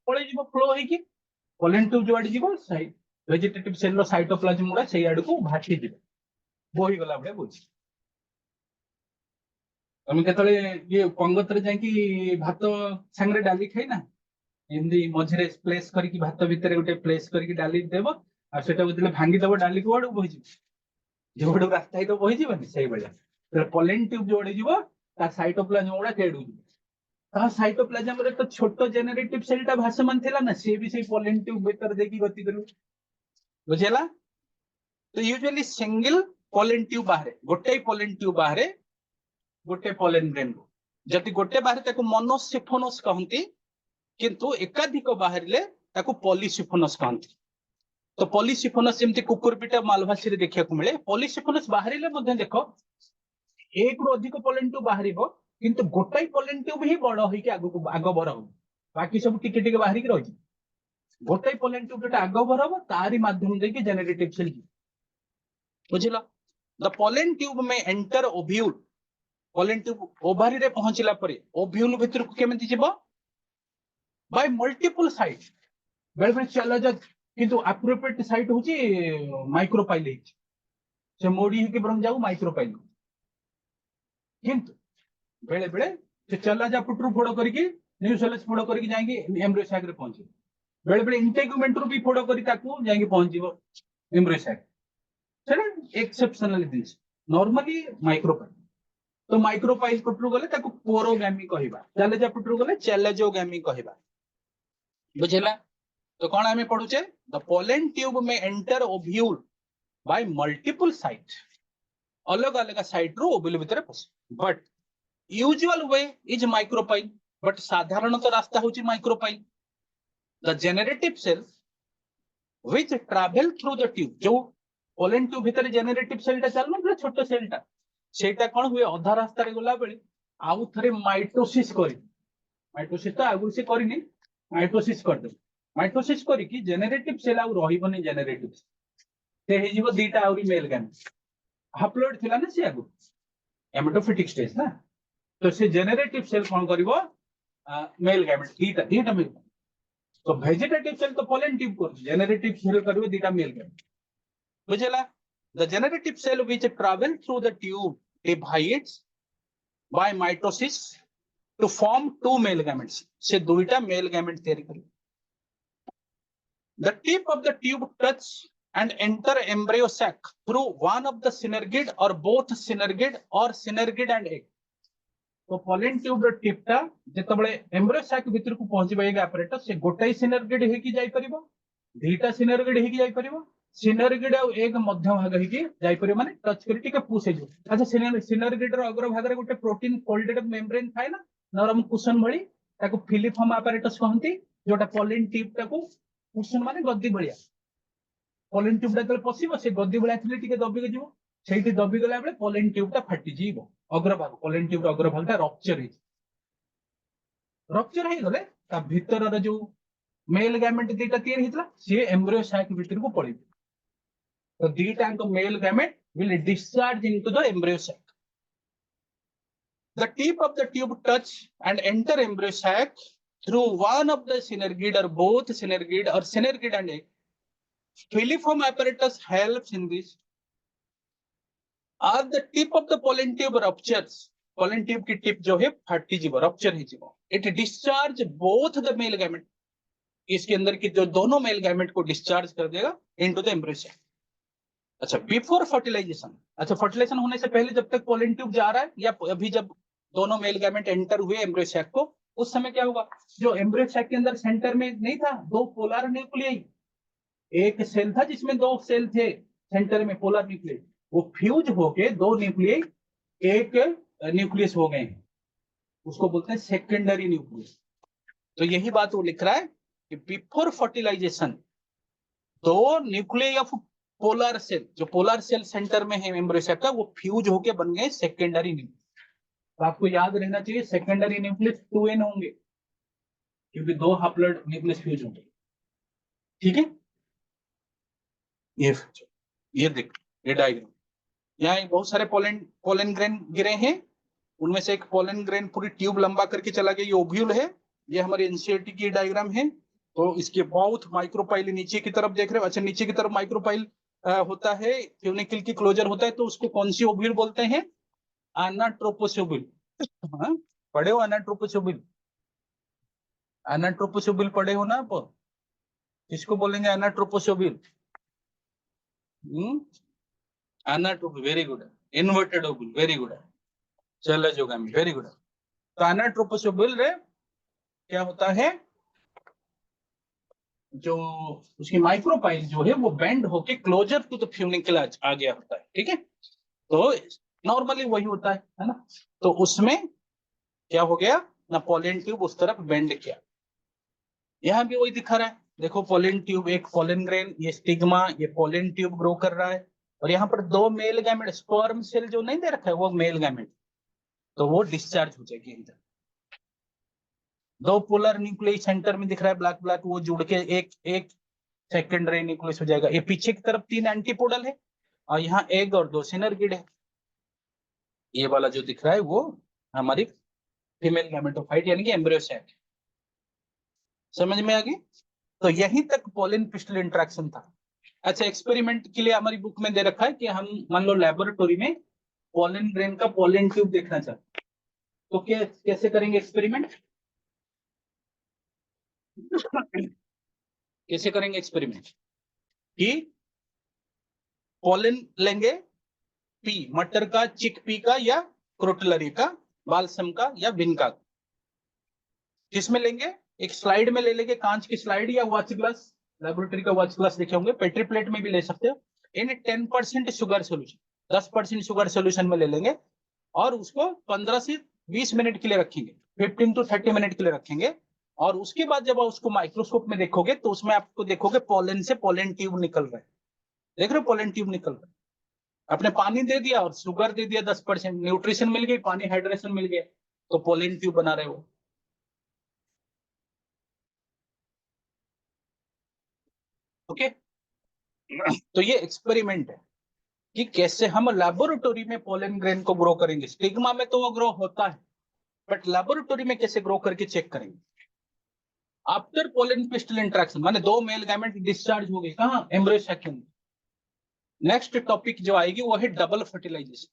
पळे जीवो फ्लो होई पोलन ट्यूब जो आड़ी जीवो वेजिटेटिव सेल रो साइटोप्लाज्म गुडा से आड़ को भाटी जीवो बोही गला बडे बुझी तुम केतले ये पंगत रे जाई भात संगरे डाली खाई ना एमदी मझरे प्लेस करके भात भितर गोटे प्लेस करके डाली देव आ सेटा बदले भांगी दब डाली को आड़ बोही जीवो जो रास्ता ही तो बोही जीवनी सही बळिया पोलन ट्यूब जोड़ी जीवो ता साइटोप्लाज्म गुडा केडू जीवो साइटोप्लाज्म रे तो छोटो जेनेरेटिव सेल टा भाषमान थिला ना से भी से पोलन ट्यूब भीतर देखि गति करू बुझेला तो यूजुअली सिंगल पोलन ट्यूब बाहरे गोटे पोलन ट्यूब बाहरे गोटे पोलन ग्रेन को जति गोटे बाहरे ताको मोनोसिफोनस कहंती किंतु एकाधिक बाहरिले ताको पॉलीसिफोनस कहंती तो पॉलीसिफोनस जेमति कुकुरपिटा मालभासी रे देखिया को मिले पॉलीसिफोनस बाहरिले मध्ये देखो एक रु अधिक पोलन ट्यूब बाहरिबो किंतु गोटाई पोलन ट्यूब ही बड़ होई के आगो बर हो बाकी सब टिके टिके बाहरी के रही गोटाई पोलन ट्यूब जोटा आगो बर हो तारी माध्यम दे के जेनेरेटिव सेल बुझिलो द पोलन ट्यूब में enter ovule pollen tube ovary रे पहुंचला परे ओव्यूल भीतर को केमति जिवो बाय मल्टीपल साइट बेल बेल चला जा किंतु एप्रोप्रिएट साइट होची माइक्रोपाइल हिच से मोडी के ब्रम जाऊ माइक्रोपाइल किंतु बेले बेले से चला जा पुटरू फोड़ो करके न्यूसेलस फोड़ो करके जाएंगे एम्ब्रियो सैक रे पहुंचे बेले बेले इंटेगुमेंट रू भी फोड़ो करी ताकू जाएंगे पहुंचीबो एम्ब्रियो सैक सेना एक्सेप्शनल दिस नॉर्मली माइक्रोपाइल तो माइक्रोपाइल पुटरू गले ताकू पोरोगैमी कहिबा चले जा पुटरू गले चैलेजोगैमी कहिबा बुझेला तो कौन हमें पढ़ुचे द पोलन ट्यूब में enter ovule by multiple site अलग अलग साइट रो ओव्यूल भीतर पस but usual way is micropyle but साधारणतः रास्ता होची micropyle the generative cell which travel through the tube जो पोलन ट्यूब भीतर जेनेरेटिव सेल टा चलनो बले छोटो सेल टा सेटा कोन हुए आधा रास्ता रे गला बेले आउ थरे माइटोसिस करी माइटोसिस तो आगु से करिनी माइटोसिस कर दे माइटोसिस करी कि जेनेरेटिव सेल आउ रहिबनी जेनेरेटिव से हे जीवो दीटा आउरी मेल गैमेट हप्लोइड थिला ना से आगु एमेटोफिटिक स्टेज ना तो से जेनेरेटिव सेल कोन करिवो मेल गैमेट दीटा मेल तो वेजिटेटिव सेल तो पोलन ट्यूब कर जेनेरेटिव सेल करिवो दीटा मेल गैमेट बुझेला the generative cell which travel through the tube divides by mitosis to form two male gametes से दुईटा मेल गैमेट तैयारी करिवो the tip of the tube touch and enter embryo sac through one of the synergid or both synergid or synergid and egg तो pollen tube रो tip टा जेतबळे embryo sac भीतर को पहुंची बाएगा apparatus से गोटाई सिनर्गिड हे की जाई परिबो दीटा सिनर्गिड हे की जाई परिबो सिनर्गिड और एक मध्य भाग हे की जाई परिबो माने टच करी टिके पुश हे जो अच्छा सिनर्गिड रो अग्र भाग रे गोटे प्रोटीन फोल्डेड मेम्ब्रेन थाए ना नरम कुशन भली ताको फिलिफॉर्म apparatus कहंती जोटा पोलन ट्यूब टा को कुशन माने गद्दी भलिया पोलन ट्यूब टा पशिबो से गद्दी भलिया थिले टिके दबी के जीवो सेठी दबी गला बेले पोलन ट्यूब टा फाटी जीवो अग्रभाग पोलन ट्यूब अग्रभाग टा रप्चर हे गले ता भीतर रे जो मेल गैमेट दीटा तैयार हितला से एम्ब्रियो सैक भीतर को पड़ी तो दीटा को male gamete will discharge into the embryo sac the tip of the tube touch and enter embryo sac through one of the synergid or both synergid or synergid and egg filiform apparatus helps in this as the tip of the pollen tube ruptures pollen tube की tip जो है फटी जीवो rupture ही जीवो it discharge both the male gamete इसके अंदर की जो दोनों मेल गैमेट को डिस्चार्ज कर देगा इनटू द एम्ब्रियो सैक अच्छा बिफोर फर्टिलाइजेशन अच्छा फर्टिलाइजेशन होने से पहले जब तक पोलन ट्यूब जा रहा है या अभी जब दोनों मेल गैमेट एंटर हुए एम्ब्रियो सैक को उस समय क्या होगा जो एम्ब्रियो सैक के अंदर सेंटर में नहीं था दो पोलर न्यूक्लियाई एक सेल था जिसमें दो सेल थे सेंटर में पोलर न्यूक्लियस वो फ्यूज होके दो न्यूक्लियस एक न्यूक्लियस हो गए हैं उसको बोलते हैं सेकेंडरी न्यूक्लियस तो यही बात वो लिख रहा है कि बिफोर फर्टिलाइजेशन दो न्यूक्लियस ऑफ पोलर सेल जो पोलर सेल सेंटर में है एम्ब्रियो सैक का वो फ्यूज होके बन गए सेकेंडरी न्यूक्लियस तो आपको याद रहना चाहिए सेकेंडरी न्यूक्लियस 2n होंगे क्योंकि दो हैप्लॉइड न्यूक्लियस फ्यूज होंगे ठीक है ये देख ये डायग्राम यहाँ बहुत सारे पोलन ग्रेन गिरे हैं उनमें से एक पोलन ग्रेन पूरी ट्यूब लंबा करके चला गया, ये ओव्यूल है, ये हमारी एनसीईआरटी की डायग्राम है। तो इसके बहुत माइक्रोपाइल नीचे की तरफ देख रहे हो, अच्छा नीचे की तरफ माइक्रोपाइल होता है, ट्यूनिकल की क्लोजर होता है, तो उसको कौन सी ओव्यूल बोलते हैं? एनाट्रोपोस ओव्यूल। पढ़े हो एनाट्रोपोस ओव्यूल? एनाट्रोपोस ओव्यूल पढ़े हो ना आप? किसको बोलेंगे anatropous ovule? Anatropous, very good. Inverted ovule, very good. चलो जोगामी, वेरी गुड। तो एनाट्रोपोस ओव्यूल रे क्या होता है, जो उसकी माइक्रोपाइल जो है वो बेंड होके क्लोजर टू द फ्यूनिकल आ गया होता है, ठीक है। तो नॉर्मली वही होता है ना। तो उसमें क्या हो गया ना, पोलन ट्यूब उस तरफ बेंड किया। यहाँ भी वही दिखा रहा है, देखो पोलन ट्यूब, एक पोलन ग्रेन, ये स्टिग्मा, ये पोलन ट्यूब ग्रो कर रहा है, और यहाँ पर दो मेल गैमेट, स्पर्म सेल जो नहीं दे रखा है वो मेल गैमेट, तो वो डिस्चार्ज हो जाएगी इधर। दो पोलर न्यूक्लियस सेंटर में दिख रहा है ब्लैक ब्लैक, वो जुड़ के एक एक सेकेंडरी न्यूक्लियस हो जाएगा। ये पीछे की तरफ 3 एंटीपोडल है, और यहाँ एग और 2 सिनर्गिड है। ये वाला जो दिख रहा है वो हमारी फीमेल गैमेटोफाइट यानी कि एम्ब्रियोसाइट। समझ में आ गई? तो यहीं तक पोलन पिस्टल इंटरेक्शन था। अच्छा, एक्सपेरिमेंट के लिए हमारी बुक में दे रखा है कि हम मान लो लेबोरेटरी में पोलन ग्रेन का पोलन ट्यूब देखना चाहते, तो कैसे करेंगे एक्सपेरिमेंट? कैसे करेंगे एक्सपेरिमेंट? कि पोलन लेंगे, पी मटर का, चिक पी का, या क्रोटलरी का, बालसम का, या विनका। किसमें लेंगे? एक स्लाइड में ले लेंगे, कांच की स्लाइड या वॉच ग्लास, लेबोरेटरी का वॉच ग्लास देखे होंगे, पेट्री प्लेट में भी ले सकते हो। इन 10% शुगर सोल्यूशन, 10% शुगर सोल्यूशन में ले लेंगे, और उसको 15 से 20 मिनट के लिए रखेंगे, 15 to 30 मिनट के लिए रखेंगे। और उसके बाद जब आप उसको माइक्रोस्कोप में देखोगे तो उसमें आपको देखोगे पोलन से पोलन ट्यूब निकल रहा है। देख रहे हो पोलन ट्यूब निकल रहा है। आपने पानी दे दिया और शुगर दे दिया 10%, न्यूट्रिशन मिल गई, पानी हाइड्रेशन मिल गया, तो पोलन ट्यूब बना रहे हो। ओके। तो ये एक्सपेरिमेंट है कि कैसे हम लेबोरेटरी में पोलन ग्रेन को ग्रो करेंगे। स्टिग्मा में तो वो ग्रो होता है, बट लेबोरेटरी में कैसे ग्रो करके चेक करेंगे। आफ्टर पोलन पिस्टल इंटरेक्शन माने 2 मेल गैमेट डिस्चार्ज हो गए कहां? एम्ब्रियो सैक के अंदर। नेक्स्ट टॉपिक जो आएगी वो है डबल फर्टिलाइजेशन।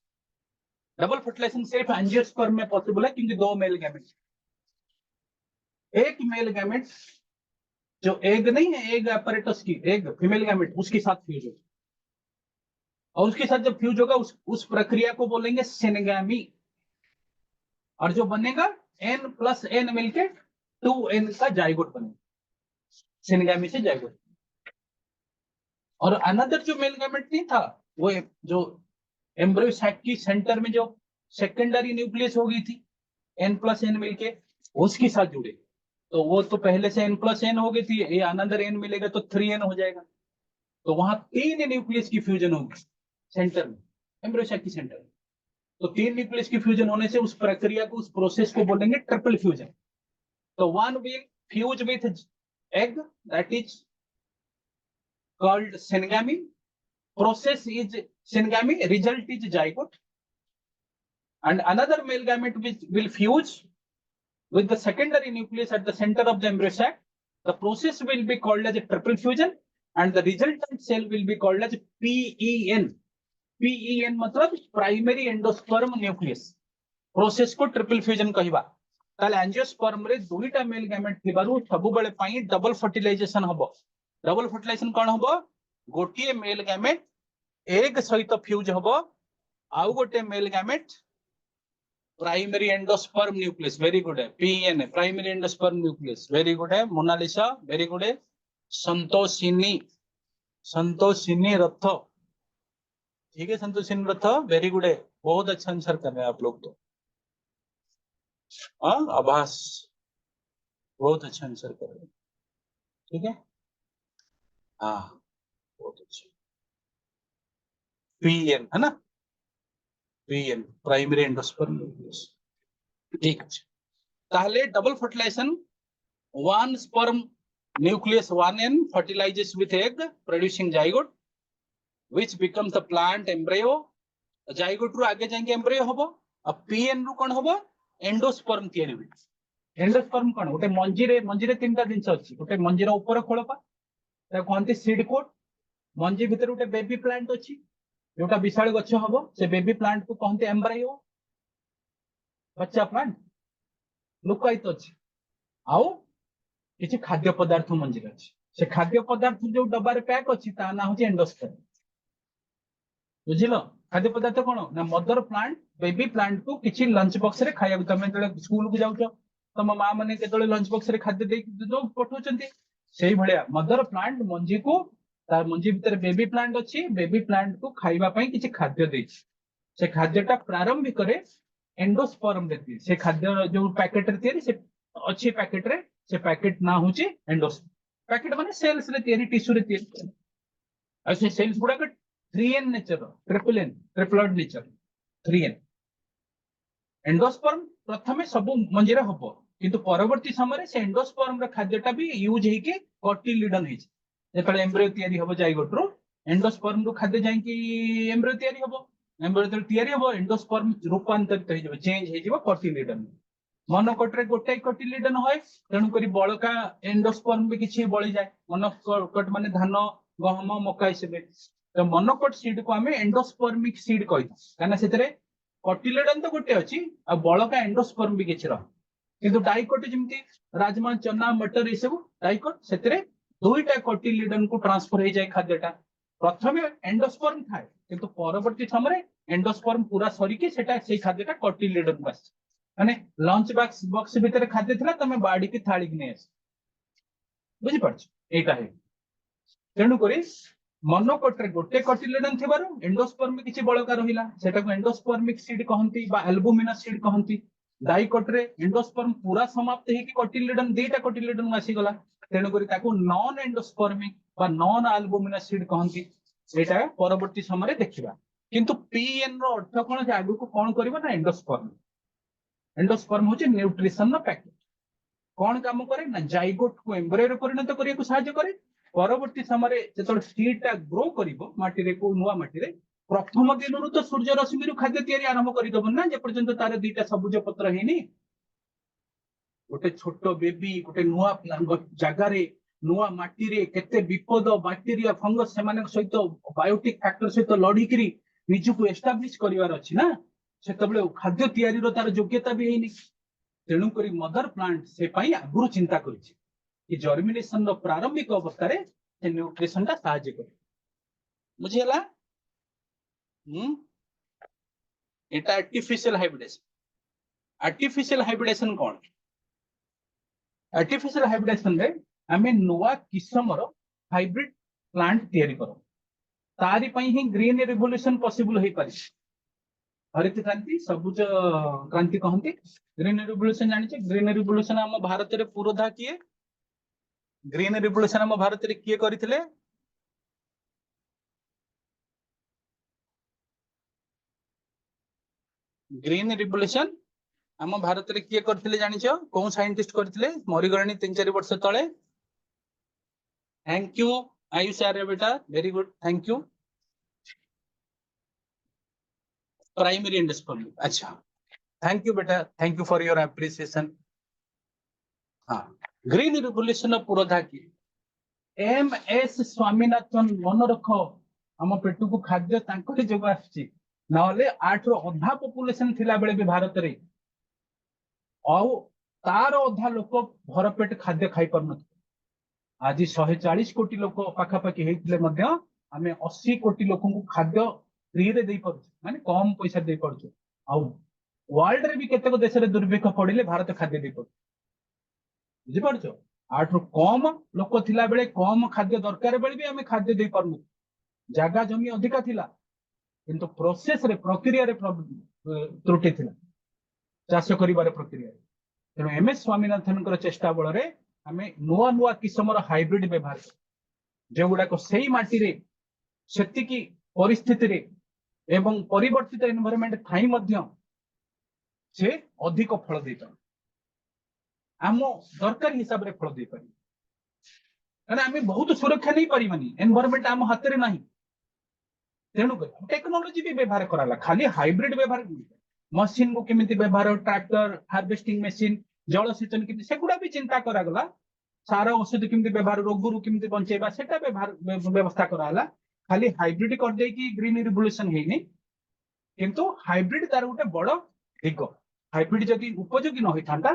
डबल फर्टिलाइजेशन सिर्फ एंजियोस्पर्म में पॉसिबल है, क्योंकि 2 मेल गैमेट, एक मेल गैमेट जो एग नहीं है, एग apparatus की एग फीमेल गैमेट, उसके साथ फ्यूज होगा, और उसके साथ जब फ्यूज होगा उस प्रक्रिया को बोलेंगे सिनगैमी। और जो बनेगा N+N मिलके 2N का जाइगोट बनेगा, सिनगैमी से जाइगोट। और अनदर जो मेल गैमेट नहीं था, वो जो एम्ब्रियो सैक की सेंटर में जो सेकेंडरी न्यूक्लियस हो गई थी N+N मिलके, उसके साथ जुड़े, तो वो तो पहले से N+N हो गई थी, ये अनदर N मिलेगा तो 3N हो जाएगा। तो वहां 3 न्यूक्लियस की फ्यूजन होगी सेंटर में, एम्ब्रियो सैक की सेंटर में। तो 3 न्यूक्लियस की फ्यूजन होने से उस प्रक्रिया को, उस प्रोसेस को बोलेंगे ट्रिपल फ्यूजन। तो one will fuse with egg, that is called syngamy. Process is syngamy, result is zygote, and another male gamete which will fuse with the secondary nucleus at the center of the embryo sac. The process will be called as a triple fusion, and the resultant cell will be called as PEN. PEN मतलब primary endosperm nucleus. Process को triple fusion कहवा। ताले angiosperm रे दुईटा male gamete थिबारु सबुबेले पाई double fertilization हबो। Double fertilization कौन हबो? गोटिए male gamete egg सहित फ्यूज हबो, आउ गोटे male gamete primary endosperm nucleus, very good है, पीएन है, primary endosperm nucleus, very good है मोनालिसा, वेरी गुड है। संतोषिनी, संतोषिनी रथ, ठीक है, संतोषिनी रथ, वेरी गुड है, बहुत अच्छा आंसर कर रहे हैं आप लोग तो। आभास, बहुत अच्छा आंसर कर रहे हैं, ठीक है। हाँ, बहुत अच्छा। पीएन है ना, पीएन प्राइमरी एंडोस्पर्म न्यूक्लियस, ठीक है। ताहले double fertilization, one sperm nucleus 1N fertilizes with egg producing zygote which becomes the plant embryo. zygote ru आगे जाएंगे embryo होबो, अब पीएन रु कौन हम एंडोस्पर्म तैयारी हुए एंडोस्पर्म कौन गोटे मंजीरे तीन जिन अच्छी गोटे मंजीर ऊपर खोलपा कहते सीड कोट मंजी भितर गोटे बेबी प्लांट अच्छी जोटा विशाल गछ हम से बेबी प्लांट को कहते एम्ब्रायो बच्चा प्लांट लुकायित अच्छी आउ किसी खाद्य पदार्थ मंजीर अच्छी से खाद्य पदार्थ जो डबार पैक अच्छी ता ना हूँ एंडोस्पर्म बुझिल खाद्य पदार्थ कौन ना मदर प्लांट बेबी प्लांट को किसी लंच बॉक्स रे खाया तुम स्कूल को जाऊच तुम माँ मैंने केतले लंच बॉक्स रे खाद्य पठाउछंती सेही भलिया मदर प्लांट मंजी को तार मंजी भितर बेबी प्लांट अच्छी बेबी प्लांट को खाइबा पई किसी खाद्य देछि से खाद्यटा प्रारंभिक रे एंडोस्पर्म देती से खाद्य जो पैकेट रे तैयारी से अच्छी पैकेट रे से पैकेट ना होची एंडोस्पर्म पैकेट माने सेल्स रे तैयारी टिश्यू रे तैयारी आ से सेल्स गुडा 3n nature triple nature 3n endosperm प्रथमे सब मंजीरा हम किंतु परवर्ती समय से एंडोस्पर्म खाद्यटा भी यूज होगी कटिलिडन जो एम्ब्रियो तैयारी हम जाइगोट रु एंडोस्पर्म रु खाद्य जाइकी एम्ब्रियो तैयारी हम एम्ब्रियो तैयारी हम एंडोस्पर्म रूपांतरित हो चेंज हो कटिलिडन मनोकट रे गोटे कटिलिडन होए तेणुक बड़का एंडोस्पर्म भी किसी बड़ी जाए मनोकट माने धान गहम मका सब तो मनोकट सीड को आम एंडोस्पर्मिक सीड कही कटिलिडन तो गोटे अच्छी आ बड़का एंडोस्पर्म भी किसी किंतु डाइकोट जमी राजमा चना मटर ये सब डाइकोट से दुईटा कटिलिडन को ट्रांसफर हो जाए खाद्यटा प्रथम एंडोस्पर्म थाए किंतु परवर्ती समय एंडोस्पर्म पूरा सरिकी से खाद्यटा कटिलिडन को आस माने लंच बॉक्स भितर खाद्य था तुम बाड़ी की थाली की नहीं आस बुझीपार यहीटा है तेणुक मनोकट रे गोटे कटिलिडन थिबारु एंडोस्पर्म किछि बळका रहिला सेटा को एंडोस्पर्मिक सीड कहंती बा एल्बुमिनस सीड कहंती डाइकोट रे एंडोस्पर्म पूरा समाप्त हेकि कटिलिडन दुईटा कटिलिडन आसी गला तेणु करी ताको नॉन एंडोस्पर्मिक बा नॉन एल्बुमिनस सीड कहंती एटा परवर्ती समय देखिबा किंतु पीएन रो अर्थ कोन जे आगु को कोन करबा ना एंडोस्पर्म होचे न्यूट्रिशन नो पैकेट कोन काम करे ना जाइगोट को एम्ब्रियो रे परिणत करिया को सहायता करे परवर्ती समय जो सीडटा ग्रो कर नुआ माटी प्रथम दिन तो सूर्य रश्मि खाद्य तैयारी आरंभ करदेव ना जेपर्यंत तार दुईटा सबुज पत्र है गोटे छोट बेबी गोटे नुआ जगार नुआ माटी केते विपद बैक्टेरिया फंगस से सहित बायोटिक फैक्टर सहित लड़िक निजक एस्टाब्लिश करार अच्छी ना से खाद्य तैयारी तार योग्यता भी है तेणुक मदर प्लांट से आगुरी चिंता कर जर्मिनेशन प्रारंभिक अवस्था न्यूट्रिशन टा साहाय्य करे बुझीगला एटा आर्टिफिशियल हाइब्रिडेशन कौन आर्टिफिशियल हाइब्रिडेशन रे आमे नुआ किस्मर हाइब्रिड प्लांट तैयारी करो तारी पई ही ग्रीन रिवोल्यूशन पॉसिबल होई पारि हरित क्रांति सबुज क्रांति कहंती ग्रीन रिवोल्यूशन जानि छ ग्रीन रिवोल्यूशन हम भारत रे पुरोधा किए ग्रीन रिवोल्यूशन हम भारत रे किए करथिले ग्रीन रिवोल्यूशन हम भारत रे किए करथिले जानि छ कोन साइंटिस्ट करथिले मरिगणी 3-4 वर्ष तळे थैंक यू आयुष आर्य बेटा very good thank you primary endosperm अच्छा थैंक यू बेटा thank you for your appreciation हाँ ग्रीन रिवोल्यूशन पुरोधा किए एम.एस. स्वामीनाथन मन रख आम पेट को खाद्य जो आसची नले 8 रो अधा पॉपुलेशन थिला बेले भी भारत रे तार अधा लोक भर पेट खाद्य खाई पार न आज 140 कोटी लोक पाखापाखि होते आम 80 कोटी लोक खाद्य फ्री रे दे पार माने कम पैसा दे पार वर्ल्ड रे भी केतेक देश रे दुर्भिक्ष पड़िले भारत खाद्य दे पार बुझीपार 8 रु कम लोक थिला बेले कम खाद्य दरकार बेले भी आम खाद्य दे पार जगह जमी अधिका थिला किंतु प्रोसेस रे प्रक्रिया रे त्रुटि थिला चाष करिवार प्रक्रिया तेणु एम.एस. स्वामीनाथन चेष्टा बल रे आम नुआ नुआ किस्मर हाइब्रिड व्यवहार जो गुड़ाक से माटी रे सेतिकी परिस्थिति रे एवं परिवर्तित एनवायरनमेंट थाई मध्य से अधिक फल दे पार आम दरकार हिसाब रे फल दे पार कारण आम बहुत सुरक्षा नहीं पारिबानी एनवायरनमेंट आम हाथ में नहीं तेणुक टेक्नोलोजी भी व्यवहार कराला खाली हाइब्रिड व्यवहार मशीन को केमिति व्यवहार ट्रैक्टर हार्वेस्टिंग मशीन जलसेचन केमिति सेगुड़ा भी चिंता करागला सार औषध केमिति व्यवहार रोगरू केमिति बंचेबा सेटा व्यवस्था कराला खाली हाइब्रिड कर दे कि ग्रीन रिवोल्यूशन हेनी किंतु हाइब्रिड तार गोटे बड़ दिग हाइब्रिड जदि उपयोगी न होता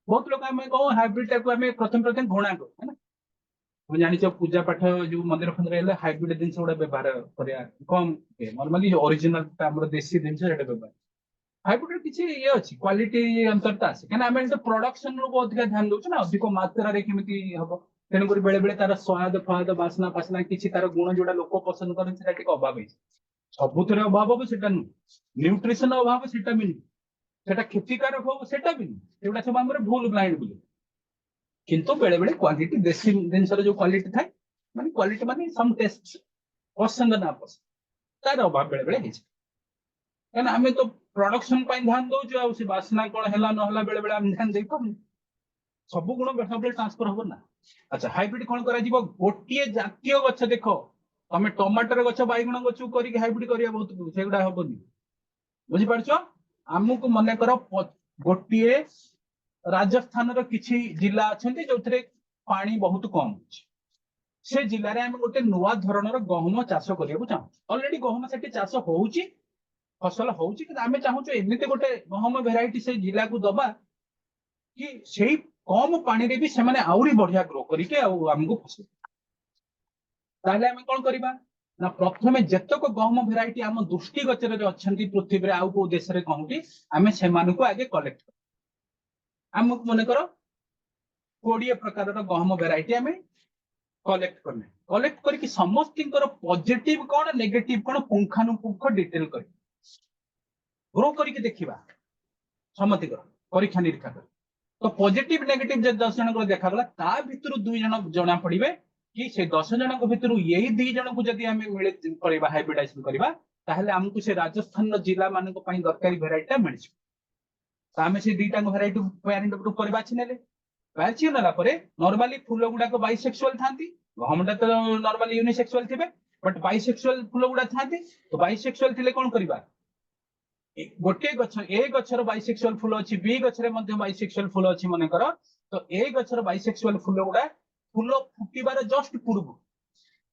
बहुत लोग आम कह हाइब्रिड टाइप आम प्रथम प्रथम घृणा करूँ है तुम जान पूजा पाठ जो मंदिर फंदिर हाइब्रिड जिन गुड़ा व्यवहार करा कम नॉर्मली ओरिजिनल देसी जिन व्यवहार हाइब्रिड किसी ये अच्छी क्वालिटी अंतरता आसे क्या आम तो प्रोडक्शन अधिक ध्यान दौर ना अधिक मात्रा केमी हम तेणुक बेले बेले तार स्वाद फाद बासना फासना किसी तार गुण जोड़ा लोक पसंद करते अभाव सबुथ अभाव हम सेटा नुह न्यूट्रिशन अभाव सेटा भी नुह सेटा क्षतिकारक हम सेटा भी नुह एगुड़ा सब आम भूल ब्लाइंड बोली किंतु बेले बेले क्वालिटी देसी जिन जो क्वालिटी थाए माने क्वालिटी माने सम टेस्ट पसंद ना पसंद तार अभाव बेले बेले क्या आम तो प्रोडक्शन ध्यान दौर से बासना कौन है ना बेले बेले ध्यान दे पार सब गुण सब ट्रांसफर हम ना अच्छा हाइब्रिड कौन कर गोटे जातीय गछ देख तुम टमाटर गछ बैगण गछ कर हाइब्रिड करा बहुत सेगुड़ा हेनी बुझीपार आमको मन कर गोटे राजस्थान किसी जिला अच्छा जो पानी बहुत कम से जिले में गोटे नुआ धरणर गहम चाष करने चाहूँ अलरेडी गहम से चाष हो फसल होमें चाहूँ एमती गोटे गहम भेराइटी से जिला को दबा कि से कम पानी रे भी से आहरी बढ़िया ग्रो करके आमको फसल ताहले आम कौन करवा ना प्रथम जेतक गहम भेराइटी आम दृष्टिगोचर अच्छा पृथ्वी आउ को देश में कहूँ आम से आगे कलेक्ट आमको मन कर 20 प्रकार गहम भेराइटी आम कलेक्ट करने कलेक्ट करके समस्त पॉजिटिव कौन नेगेटिव कौन पुंखानुपुंख डिटेल कर ग्रो करके देखा समति परीक्षा निरीक्षा कर तो पॉजिटिव नेगेटिव जब 10 जन देखागला ता भितर 2 जन जना पड़े कि से 10 जन भितर यही 2 जन को जब आम मिले हाइब्रिडाइजेशन करवा ताहले हमको से राजस्थान जिला मान दरकारी भेराइटी मिल आम से 2टा भेराइटी पेरेंट ग्रुप पर बाछि नेले बाछि नेला परे नॉर्मली फूल गुड़ाक बाइसेक्सुअल थांती गहमटा तो नॉर्मली यूनिसेक्सुअल थिबे बट बाइसेक्सुअल फूल गुड़ा थांती तो बाइसेक्सुअल थिले कोन करबा गोटे गछ ए गछर बाइसेक्सुअल फूल अच्छी बी गछरे मध्य बाइसेक्सुअल फूल अच्छी मन कर तो ए गछर बाइसेक्सुअल फूल गुड़ा फूल फुटिबार जस्ट पूर्व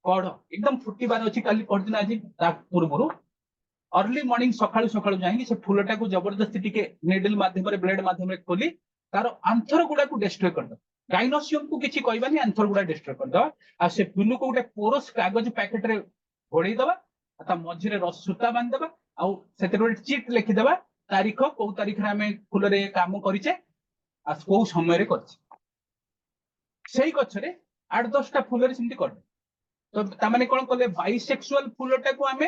कढ़ एकदम फुटिबार अच्छी काली परदिन आज पूर्व अर्ली मॉर्निंग सकाळु सकाळु जाई से फूलटा को जबरदस्ती टिके निडल माध्यम ब्लेड माध्यम खोली तार आंथर गुड़ा को डिस्ट्रॉय कर दो डायनोसियम को किसी कहबानी आंथर गुड़ा डिस्ट्रॉय कर दो आ से फूल को गोटे पोरस कागज पैकेट रे घोड़े दबा मझे सूता बांध दबा आउ से चिट लिखिदबा तारीख कौ तारीख आम फूल रे काम करिचे कौ समय से गछरे 8-10टा फूल सेमती कर तो तामाने कौन कले बाइसेक्सुअल फूलटा को आम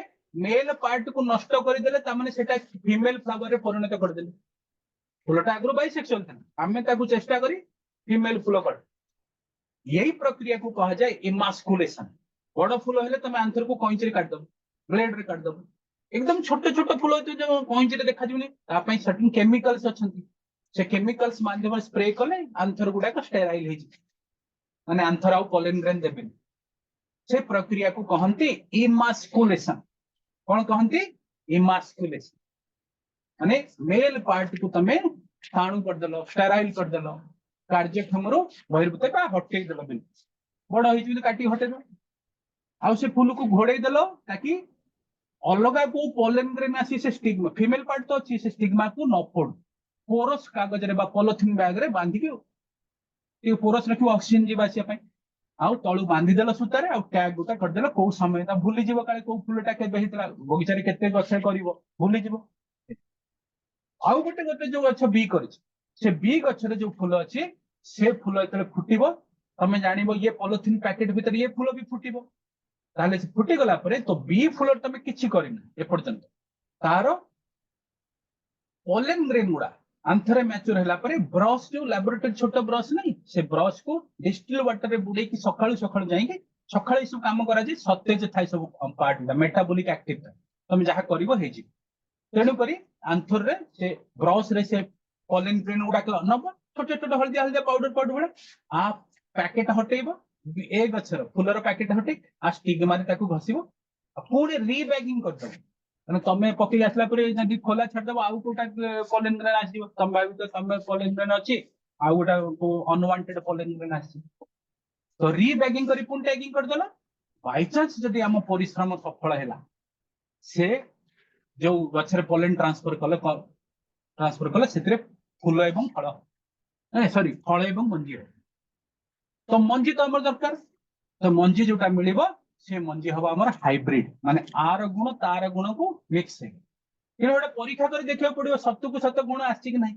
मेल पार्ट को नष्ट करदेले तामाने सेटा फीमेल फ्लावर रे परिणत करदेले फूलटा आगु बाइसेक्सुअल था आम चेष्टा करी फीमेल फूल कर यही प्रक्रिया को कहा जाए इमास्कुलेशन बड़ फूल हेले तुम आंथर को कैंची रे काट दब ब्लेड रे काट दब एकदम छोट छोट फूल होते जो कैंची रे देखा जीवनी तापई सर्टेन केमिकल्स अछंती से केमिकल्स माध्यम स्प्रे कले आंथर गुडा का स्टेराइल हे माने आंथर आउ पोलन ग्रेन देबेन से प्रक्रिया को कहंती इमास्कुलेशन कौन कहंती इमास्कुलेशन माने मेल पार्ट को तमे स्थाणु कर देलो स्टेराइल कर देलो कार्यक्षम रो बहिर्भूत का हटे देलो बिल बड़ होई जे काटी हटे दो आ से फूल को घोड़े देलो ताकि अलगा को पोलन ग्रेन आसी से स्टिग्मा फीमेल पार्ट तो अच्छी से स्टिग्मा को न पड़ पोरस कागज रे बा पॉलिथिन बैग रे बांधी के पोरस रखियो ऑक्सीजन जीवा से पई आउ तळु बांधी देलो सूतारे आउ टैग गोटा कर देलो को समय ता भूली जीवो काले को फूलटा के बहितला बगीचा रे केते गछ करिवो भूली जीवो आउ गोटे गोटे जो गछ बी करिछ से बी गछ रे जो फूल अछि से फूल जतले फुटिबो तमे जानिबो ये पॉलिथिन पैकेट भीतर ये फूल भी फुटिबो ताले से फुटी गला परे तो बी फूल तमे किछि करिना ए पर्यंत तारो पोलन ग्रेन गुडा आंथरे मैच्योर हैला परे ब्रश जो लैबोरेटरी छोट ब्रश नहीं से ब्रश को डिस्टिल वाटर रे बुडे की सकाळु सकाळु जाईके सकाळे सब काम करा जे सतेज थाई सब पार्ट मेटाबॉलिक एक्टिव था तमे जहा करिवो हे जी तेणु करी आंथर रे से ब्रश रे से पोलन ग्रेन गुडा के नब छोट छोट हल्दिया हल्दिया पाउडर पाउडर बडे आ पैकेट हटेइबो ए गछर फूलर पैकेट हटे आ स्टिग्मा रे ताकू घसिबो पुणी रीबैगिंग कर दो तमें पकई आसला खोला छाड़देव आउ कोटा पॉलन ग्रेन आसो तुम भाव तुम पॉलन ग्रेन अच्छी आउ गोटा अनवांटेड पॉलन ग्रेन आस तो रीबैगिंग कर पुणी टैगिंग करदेला बाय चांस जदि आम परिश्रम सफल है से जो गचर पॉलन ट्रांसफर कले से फूल एवं फल सॉरी फल एवं मंजी तो मंजी तो आम दरकार तो मंजी जोटा मिल से मंजी हम आम हाइब्रिड माने आर गुण तार गुण को मिक्स है गोटे परीक्षा कर देखा पड़ो सत को सत गुण आसी कि ना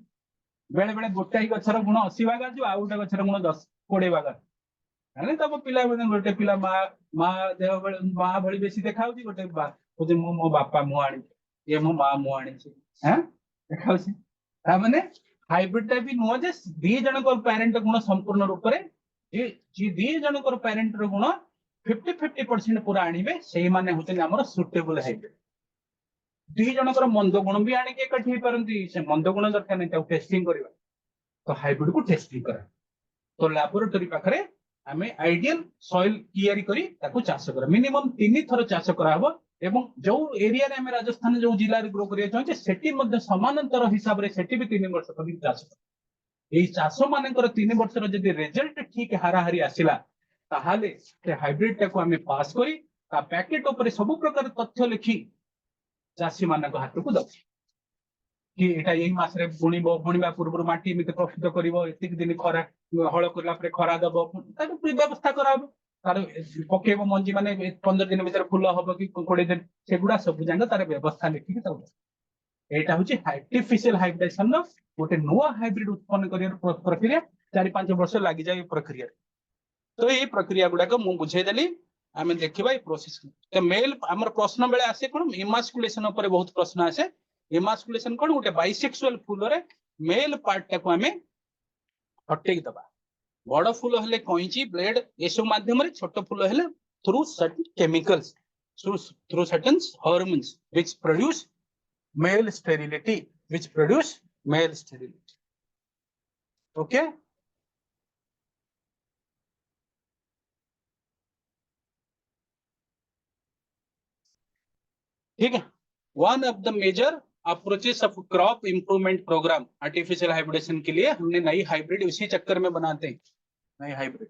बेले बेले गोटाई गचर गुण 80 भाग आज आउ गोटे गचर गुण 10-20 भाग है तुम पिला गोटे पिला माँ देह माँ भली बेसी देखा गोटे कहे मो बापा मुँह आनी ये मो माँ मुँह आनी देखा मैंने हाइब्रिड टा भी नुह जे दी जन पेरेंट गुण संपूर्ण रूप से दी जन पेरेंट गुण 50-50% पूरा आनिबे से माने होते हमर सुटेबल हाइब्रिड दी जनकर मंद गुण भी आनिके एकठी हो पारंती से मंद गुण दरकार नहीं ताऊ टेस्टिंग करबा तो हाइब्रिड को टेस्टिंग करा तो लैबोरेटरी पाखरे आमे आइडियल सॉइल तैयारी करी ताको चाष करा मिनिमम 3 थर चाष करा हबो एवं जो एरिया रे आमे राजस्थान जो जिल्ला रे ग्रो करिया चाहते सेठी मध्ये समानांतर हिसाब रे सेठी भी 3 वर्ष कभी चाष एई चाष मानकर 3 वर्ष रे जदी रिजल्ट ठीक हाराहारी आसिला ताहाले से हाइब्रिड टाको आमे पास करी ता पैकेट ऊपर सब प्रकार तथ्य लिखी चाषी मान हाथ को दब कि यही मास बुणव बुणवा पूर्व माटी एमती प्रस्तुत कर दिन खरा हल कला खरा दब व्यवस्था करा तार पकेब मंजी माने 15 दिन भीतर फूल हम कि 20 दिन सेगुड़ा सब जाक तार व्यवस्था लिखिक यहाँ हूँ आर्टिफिशियल हाइब्रिडेशन गोटे नुआ हाइब्रिड उत्पन्न कर प्रक्रिया 4-5 वर्ष लग जाए प्रक्रिया तो ये प्रक्रिया गुड़ाक मुझे बुझेदेली आम देखा प्रोसेस तो मेल आम प्रश्न बेले आसे कौन इमास्कुलेशन बहुत प्रश्न आसे इमास्कुलेशन कौन गोटे बाइसेक्सुअल फूल रे मेल पार्ट टाको आम हटेक दबा बड़ फूल हेले कईची ब्लेड ये सब माध्यम छोट फूल हेले through certain chemicals through certain hormones which produce male sterility okay ठीक है one of the major approaches of crop improvement programme artificial hybridization के लिए हमने नई हाइब्रिड उसी चक्कर में बनाते हैं नई हाइब्रिड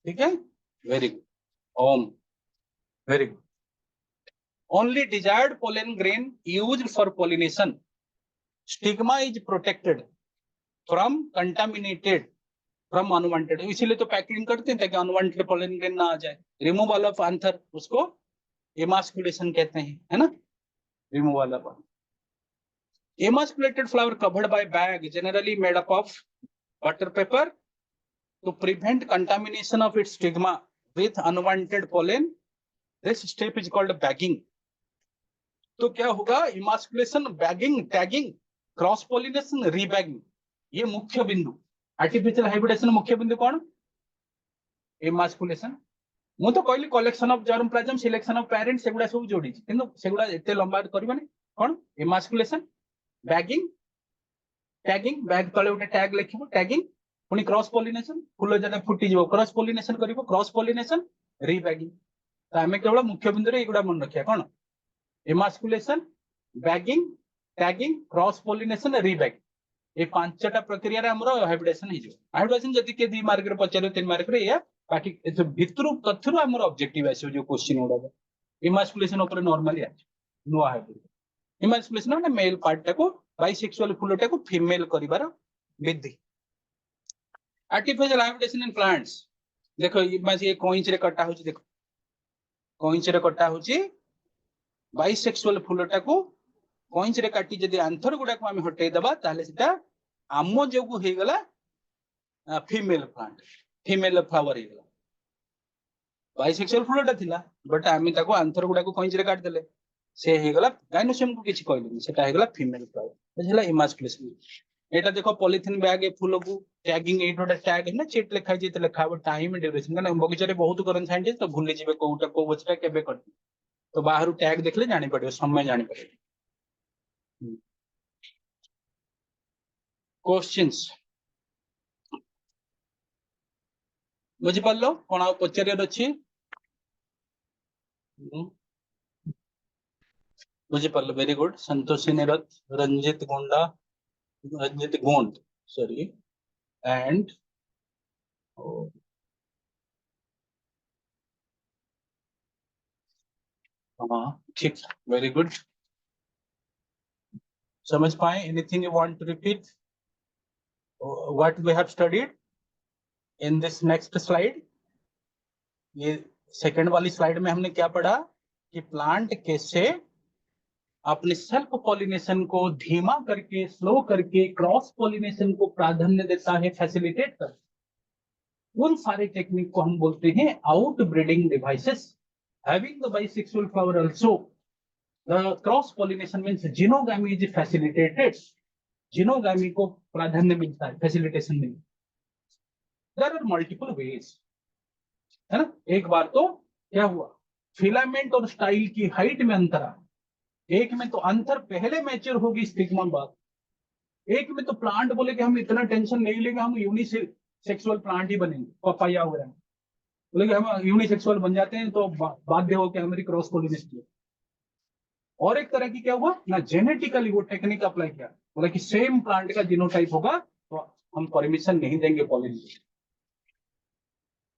ठीक है very good Om very good only desired pollen grain used for pollination stigma is protected from contaminated from unwanted इसीलिए तो पैकिंग करते हैं ताकि अनवांटेड पोलन ग्रेन ना आ जाए रिमूवल ऑफ आंथर उसको एमास्कुलेशन कहते हैं है ना removal of emasculated flower covered by bag generally made up of butter paper to prevent contamination of its stigma with unwanted pollen this step is called bagging तो क्या होगा emasculation bagging tagging cross pollination rebagging ये मुख्य बिंदु artificial hybridisation मुख्य बिंदु कौन emasculation मु तो कहली collection of germplasm selection of parents सेगुडा सब जोड़ी किंतु सेगुडा एते लंबा करबानी कौन emasculation बैगिंग टैगिंग बैग तले गोटे टैग लिखिबो टैगिंग पुनी क्रॉस पोलिनेशन फूल जने फुटी जीवो क्रॉस पोलिनेशन करिवो क्रॉस पोलिनेशन रीबैगिंग तो आमे केवल मुख्य बिंदु रे एगुडा मन रखिया कोन एमास्कुलेशन bagging tagging cross pollination rebagging ये पांचटा प्रक्रिया रे हमरो हाइब्रिडेशन हे जो हाइब्रिडेशन जति के 2 मार्क रे 50 3 मार्क रे या बाकी भितरु तथ्यरु हमरो ऑब्जेक्टिव आसे जो क्वेश्चन उडा एमास्कुलेशन ऊपर नॉर्मली आ नो हाइब्रिड इमास्कुलेशन माने मेल पार्ट टाको बाइसेक्सुअल फूल टाको फीमेल करिवार विधि आर्टिफिशियल हाइब्रिडेशन इन प्लांट्स देखो ये कोइंच रे कटा होची देखो कोइंच रे कटा होची बाइसेक्सुअल फूल टाको कोइंच रे काटी जदी आंथर गुडा को हम हटै दबा ताले सेटा आमो जोगु हे गला फीमेल प्लांट फीमेल फ्लावर हे गला बाइसेक्सुअल फूल टा थिला बट आमी ताको आंथर गुडा को कोइंच रे काट देले से हे गला गाइनोसियम को किछि कहलु सेटा हे गला फीमेल फ्लावर बुझला इमास्कुलेशन एटा देखो पॉलिथिन बैग ए फूल को टैगिंग एटोटा टैग है ना चेट लिखा जे लिखा हो टाइम ड्यूरेशन kana बगीचा रे बहुत करन साइंटिस्ट तो भूली जिवे कोउटा को बचटा केबे कर तो बाहर टैग देखले जानि पड़ियो समय जानि पड़ियो क्वेश्चंस बुझि पल्लो कोन आ पचारियर अछि मुझे पल very good, Santoshi Nirat, Ranjit Gonda, Ranjit Gond sorry, and हाँ ठीक, वेरी गुड। समझ पाए? Anything you want to repeat what we have studied in this next slide? ये सेकंड वाली स्लाइड में हमने क्या पढ़ा कि प्लांट कैसे अपने सेल्फ पॉलिनेशन को धीमा करके, स्लो करके क्रॉस पॉलिनेशन को प्राधान्य देता है, फैसिलिटेट करता है। उन सारे टेक्निक को हम बोलते हैं outbreeding devices. Having the bisexual flower also, the cross pollination means xenogamy is facilitated. Xenogamy को प्राधान्य मिलता है फैसिलिटेशन में। देयर आर मल्टीपल वेज, है ना। एक बार तो क्या हुआ, फिलामेंट और स्टाइल की हाइट में अंतर आ, एक में तो अंतर पहले मैच्योर होगी स्टिग्मा बाद, एक में तो प्लांट बोले कि हम इतना टेंशन नहीं लेंगे, हम यूनिसेक्सुअल प्लांट ही बनेंगे, पपाया वगैरह बोले कि हम यूनिसेक्सुअल बन जाते हैं तो बाध्य होकर हमारी क्रॉस पॉलिनेशन। और एक तरह की क्या हुआ ना, जेनेटिकली वो टेक्निक अप्लाई किया, बोला कि सेम प्लांट का जीनोटाइप होगा तो हम परमिशन नहीं देंगे पॉलिनेशन।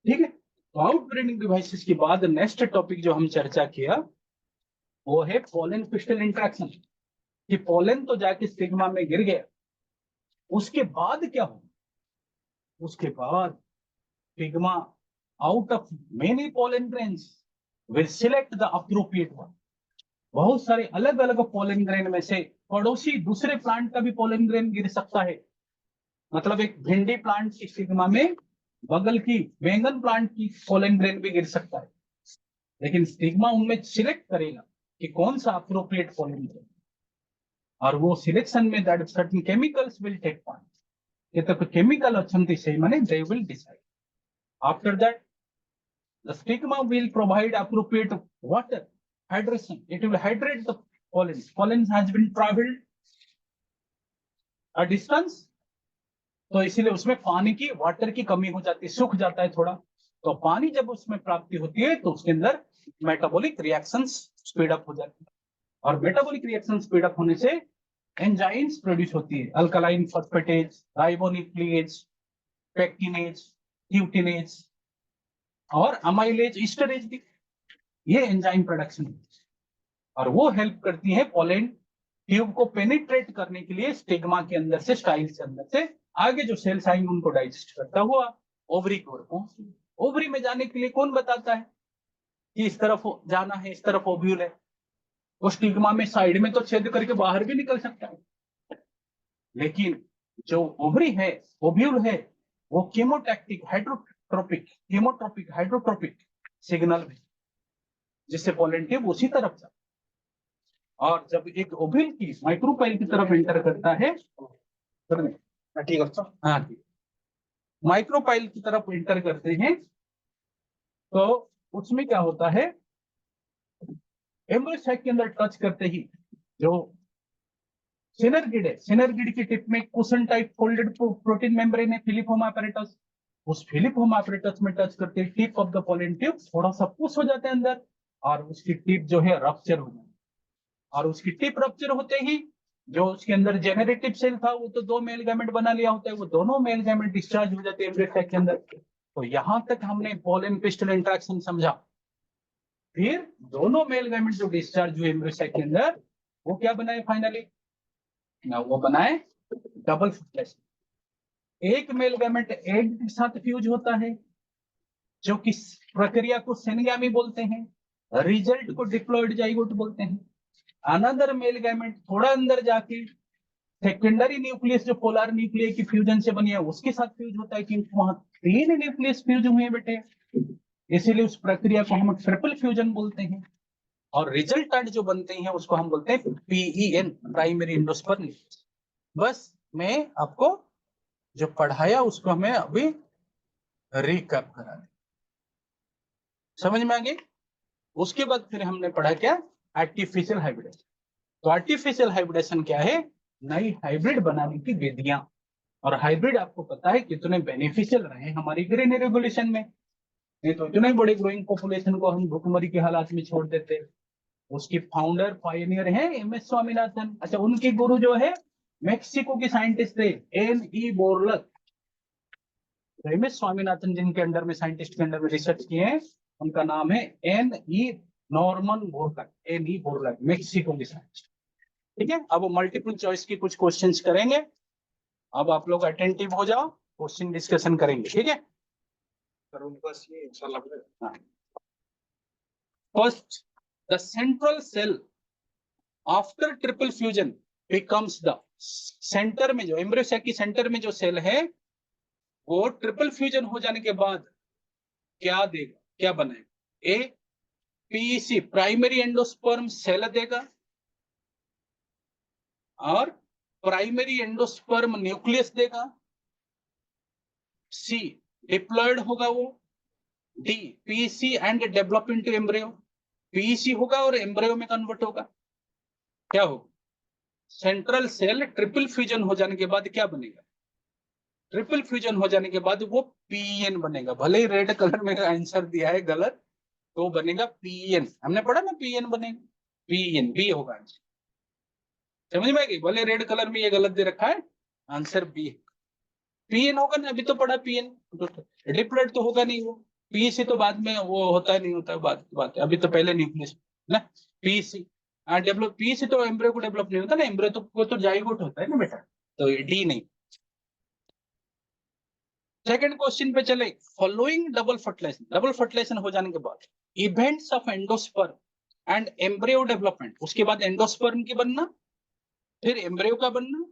ठीक है, तो आउटब्रीडिंग डिवाइसेस के बाद नेक्स्ट टॉपिक जो हम चर्चा किया वो है पोलन पिस्टल इंटरेक्शन, कि पोलन तो जाके स्टिग्मा में गिर गया, उसके बाद क्या हो, उसके बाद stigma out of many pollen grains will select the appropriate one. बहुत सारे अलग अलग पोलन ग्रेन में से पड़ोसी दूसरे प्लांट का भी पोलन ग्रेन गिर सकता है। मतलब एक भिंडी प्लांट की स्टिग्मा में बगल की बैंगन प्लांट की पोलन ग्रेन भी गिर सकता है, लेकिन स्टिग्मा उनमें सिलेक्ट करेगा कि कौन सा अप्रोप्रिएट पोलन ग्रेन, और वो सिलेक्शन में that certain chemicals will take part. ये तो केमिकल अच्छंती से माने they will decide. After that the stigma will provide appropriate water hydration, it will hydrate the pollen. Pollen has been traveled a distance, तो इसीलिए उसमें पानी की, वाटर की कमी हो जाती है, सूख जाता है थोड़ा, तो पानी जब उसमें प्राप्ति होती है तो उसके अंदर मेटाबॉलिक रिएक्शंस स्पीड अप हो जाती है, और मेटाबॉलिक रिएक्शन स्पीड अप होने से एंजाइम्स प्रोड्यूस होती है, अल्कलाइन फॉस्फेटेज, राइबोन्यूक्लिएज, पेक्टिनेज, ट्यूटिनेज और अमाइलेज, ईस्टरेज भी, ये एंजाइम प्रोडक्शन, और वो हेल्प करती है पोलन ट्यूब को पेनिट्रेट करने के लिए स्टिग्मा के अंदर से, स्टाइल से अंदर से आगे जो सेल्स आएंगे उनको डाइजेस्ट करता हुआ ओवरी की ओर पहुंच। ओवरी में जाने के लिए कौन बताता है कि इस तरफ जाना है, इस तरफ ओव्यूल है, वो स्टिग्मा में साइड में तो छेद करके बाहर भी निकल सकता है, लेकिन जो ओवरी है, ओव्यूल है, वो केमोटैक्टिक हाइड्रोट्रोपिक, केमोट्रोपिक हाइड्रोट्रोपिक सिग्नल है, जिससे पोलन ट्यूब उसी तरफ जाता है। और जब एक ओव्यूल की माइक्रोपाइल की तरफ एंटर करता है, ठीक है, हाँ ठीक, माइक्रोपाइल की तरफ एंटर करते हैं तो उसमें क्या होता है, एम्ब्रियो सैक के अंदर टच करते ही जो सिनरगिड है, सिनरगिड की टिप में cushion type folded protein membrane है, फिलिप होम एपरेटस, उस फिलिप होम एपरेटस में टच करते ही tip of the pollen tube थोड़ा सा पुश हो जाता है अंदर, और उसकी टिप जो है रप्चर हो जाती है, और उसकी टिप रप्चर होते ही जो उसके अंदर जेनरेटिव सेल था वो तो दो मेल गैमेट बना लिया होता है, वो दोनों मेल गैमेट डिस्चार्ज हो जाते हैं एम्ब्रियो सैक के अंदर। तो यहां तक हमने पोलन पिस्टल इंटरेक्शन समझा। फिर दोनों मेल गैमेट जो डिस्चार्ज हुए एम्ब्रियो सैक के अंदर, वो क्या बनाए फाइनली ना, वो बनाए डबल फ्यूज। एक मेल गैमेट एग के साथ फ्यूज होता है, जो कि प्रक्रिया को सेनगामी बोलते हैं, रिजल्ट को डिप्लॉयड जाइगोट बोलते हैं। अनदर मेल गैमेट थोड़ा अंदर जाके सेकेंडरी न्यूक्लियस जो पोलर न्यूक्लियस की फ्यूजन से बनी है उसके साथ फ्यूज होता है, क्योंकि वहां 3 न्यूक्लियस फ्यूज हुए हैं बेटे, इसीलिए उस प्रक्रिया को हम ट्रिपल फ्यूजन बोलते हैं। और रिजल्टेंट जो बनते हैं उसको हम बोलते हैं PEN, प्राइमरी एंडोस्पर्म। बस मैं आपको जो पढ़ाया उसको हमें अभी रिकैप करा दें, समझ में आ गई। उसके बाद फिर हमने पढ़ा क्या, आर्टिफिशियल हाइब्रिडेशन। तो आर्टिफिशियल हाइब्रिडेशन क्या है, नई हाइब्रिड बनाने की विधियां, और हाइब्रिड आपको पता है कितने बेनिफिशियल रहे हमारी ग्रीन रेगुलेशन में, नहीं तो इतने बड़े ग्रोइंग पॉपुलेशन को हम भूखमरी के हालात में छोड़ देते। उसकी फाउंडर पायनियर है एम.एस. स्वामीनाथन। अच्छा, उनके गुरु जो है मेक्सिको के साइंटिस्ट थे N.E. बोरलग। एम.एस. स्वामीनाथन जिनके अंडर में साइंटिस्ट के अंडर में रिसर्च किए हैं, उनका नाम है N.E. नॉर्मन बोरलग। N.E. बोरलग मेक्सिको के साइंटिस्ट। ठीक है, अब मल्टीपल चॉइस की कुछ क्वेश्चंस करेंगे। अब आप लोग अटेंटिव हो जाओ, क्वेश्चन डिस्कशन करेंगे। ठीक है, first, the central cell after triple fusion becomes the, centre में जो एम्ब्रियो सैक की सेंटर में जो सेल है वो ट्रिपल फ्यूजन हो जाने के बाद क्या देगा, क्या बनाएगा? ए, पीईसी प्राइमरी एंडोस्पर्म सेल देगा, और प्राइमरी एंडोस्पर्म न्यूक्लियस देगा। सी, डिप्लॉयड होगा वो। D, PEC and develop into embryo, PEC होगा और एम्ब्रियो में कन्वर्ट होगा। क्या होगा? सेंट्रल सेल ट्रिपल फ्यूजन हो जाने के बाद क्या बनेगा? ट्रिपल फ्यूजन हो जाने के बाद वो पीएन बनेगा। भले ही रेड कलर में आंसर दिया है गलत, तो बनेगा पीएन। हमने पढ़ा ना, पीएन बनेगा, पीएन बी होगा आंसर। समझ में आ गई? भले रेड कलर में ये गलत दे रखा है, आंसर बी। पीएन होगा ना, अभी तो पढ़ा पीएन। डिप्लॉयड तो होगा नहीं वो, पीसी तो बाद में वो होता है, नहीं होता है, बात है। अभी तो पहले न्यूक्लियस ना, पीसी डेवलप, पीसी तो एम्ब्रियो को डेवलप नहीं होता ना, एम्ब्रियो तो वो तो जाइगोट होता है ना बेटा, तो डी नहीं। सेकंड क्वेश्चन पे चले, following double fertilisation, double fertilisation हो जाने के बाद events of endosperm and embryo development, उसके बाद एंडोस्पर्म की बनना, फिर एम्ब्रियो का बनना,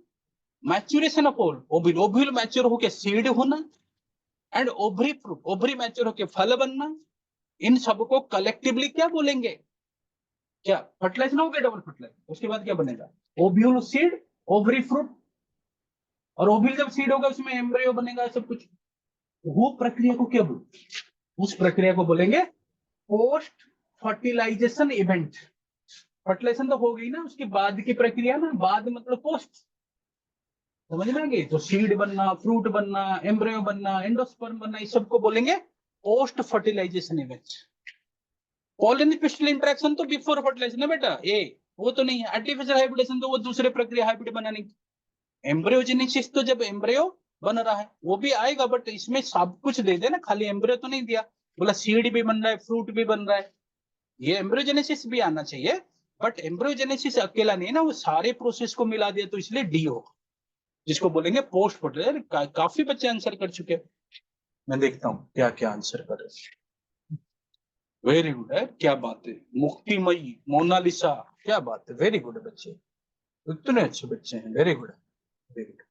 maturation of ovule, ovule mature होके सीड होना, and ovary fruit, ovary mature होके फल बनना, इन सबको कलेक्टिवली क्या बोलेंगे? क्या फर्टिलाइजेशन हो गया? Double fertilisation. उसके बाद क्या बनेगा? ओव्यूल सीड, ओवरी फ्रूट, और ओव्यूल जब सीड होगा उसमें एम्ब्रियो बनेगा, सब कुछ। वो प्रक्रिया को क्या बोलते? उस प्रक्रिया को बोलेंगे पोस्ट फर्टिलाइजेशन इवेंट। फर्टिलाइजेशन तो हो गई ना, उसके बाद की प्रक्रिया ना, बाद मतलब पोस्ट। समझ में आ गई? तो सीड बनना, फ्रूट बनना, एम्ब्रियो बनना, एंडोस्पर्म बनना, इस सबको बोलेंगे post fertilisation event. Pollen pistil interaction तो बिफोर फर्टिलाइजेशन है बेटा, ए वो तो नहीं है। आर्टिफिशियल हाइब्रिडेशन तो वो दूसरे प्रक्रिया हाइब्रिड बनाने की। एम्ब्रियोजेनेसिस तो जब एम्ब्रियो बन रहा है वो भी आएगा, बट इसमें सब कुछ दे देना, खाली एम्ब्रियो तो नहीं दिया। बोला सीड भी बन रहा है, फ्रूट भी बन रहा है, ये एम्ब्रियोजेनेसिस भी आना चाहिए, बट एम्ब्रियोजेनेसिस अकेला नहीं ना, वो सारे प्रोसेस को मिला दिया, तो इसलिए डी हो, जिसको बोलेंगे पोस्ट फर्टिलाइजेशन। काफी बच्चे आंसर कर चुके हैं, मैं देखता हूँ क्या क्या आंसर कर रहे। वेरी गुड है, क्या बात है, मुक्तिमयी, मोनालिसा, क्या बात है, वेरी गुड बच्चे, इतने अच्छे बच्चे हैं, very good, very good.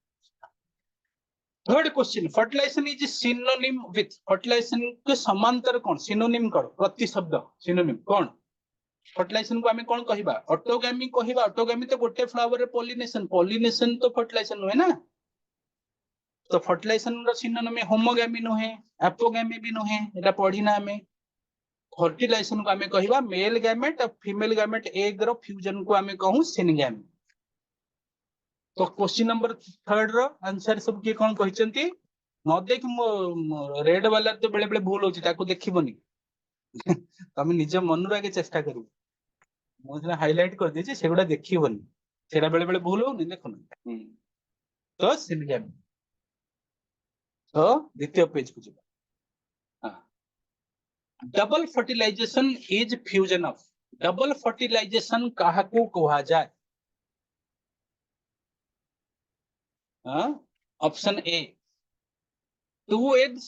Third question, fertilisation is synonym with, fertilisation के समांतर कौन? सिनोनिम करो, प्रति शब्द सिनोनिम कौन? फर्टिलाइजेशन को आमे कौन कहिबा? ऑटोगैमी कहिबा। ऑटोगैमी तो गोटे फ्लावर रे पॉलिनेशन, पॉलिनेशन तो फर्टिलाइजेशन हुए ना, तो फर्टिलाइजेशन रो सिनोनिम होमोगैमी नुहे, एपोगैमी भी नुहे, एटा पढिना हमें। फर्टिलाइजेशन को आमे कहिबा मेल गैमेट और फीमेल गैमेट एग रो फ्यूजन को आमे कहू सिनगैमी। तो क्वेश्चन नंबर थर्ड रो आंसर सब के कौन कहिसंती? न देख रेड वाला तो बेले बेले भूल होची, ताको देखिबोनी तमे निज मन आगे चेष्टा करू, मुझे हाईलाइट कर दीजिए, सेगुड़ा देखिबोनी, सेटा बेले बेले भूल होनी, देखो ना। तो सिनगैमी। तो द्वितीय पेज को जाओ। Double fertilisation is fusion of, double fertilisation काहाकू कहा जाए? Option A, two eggs,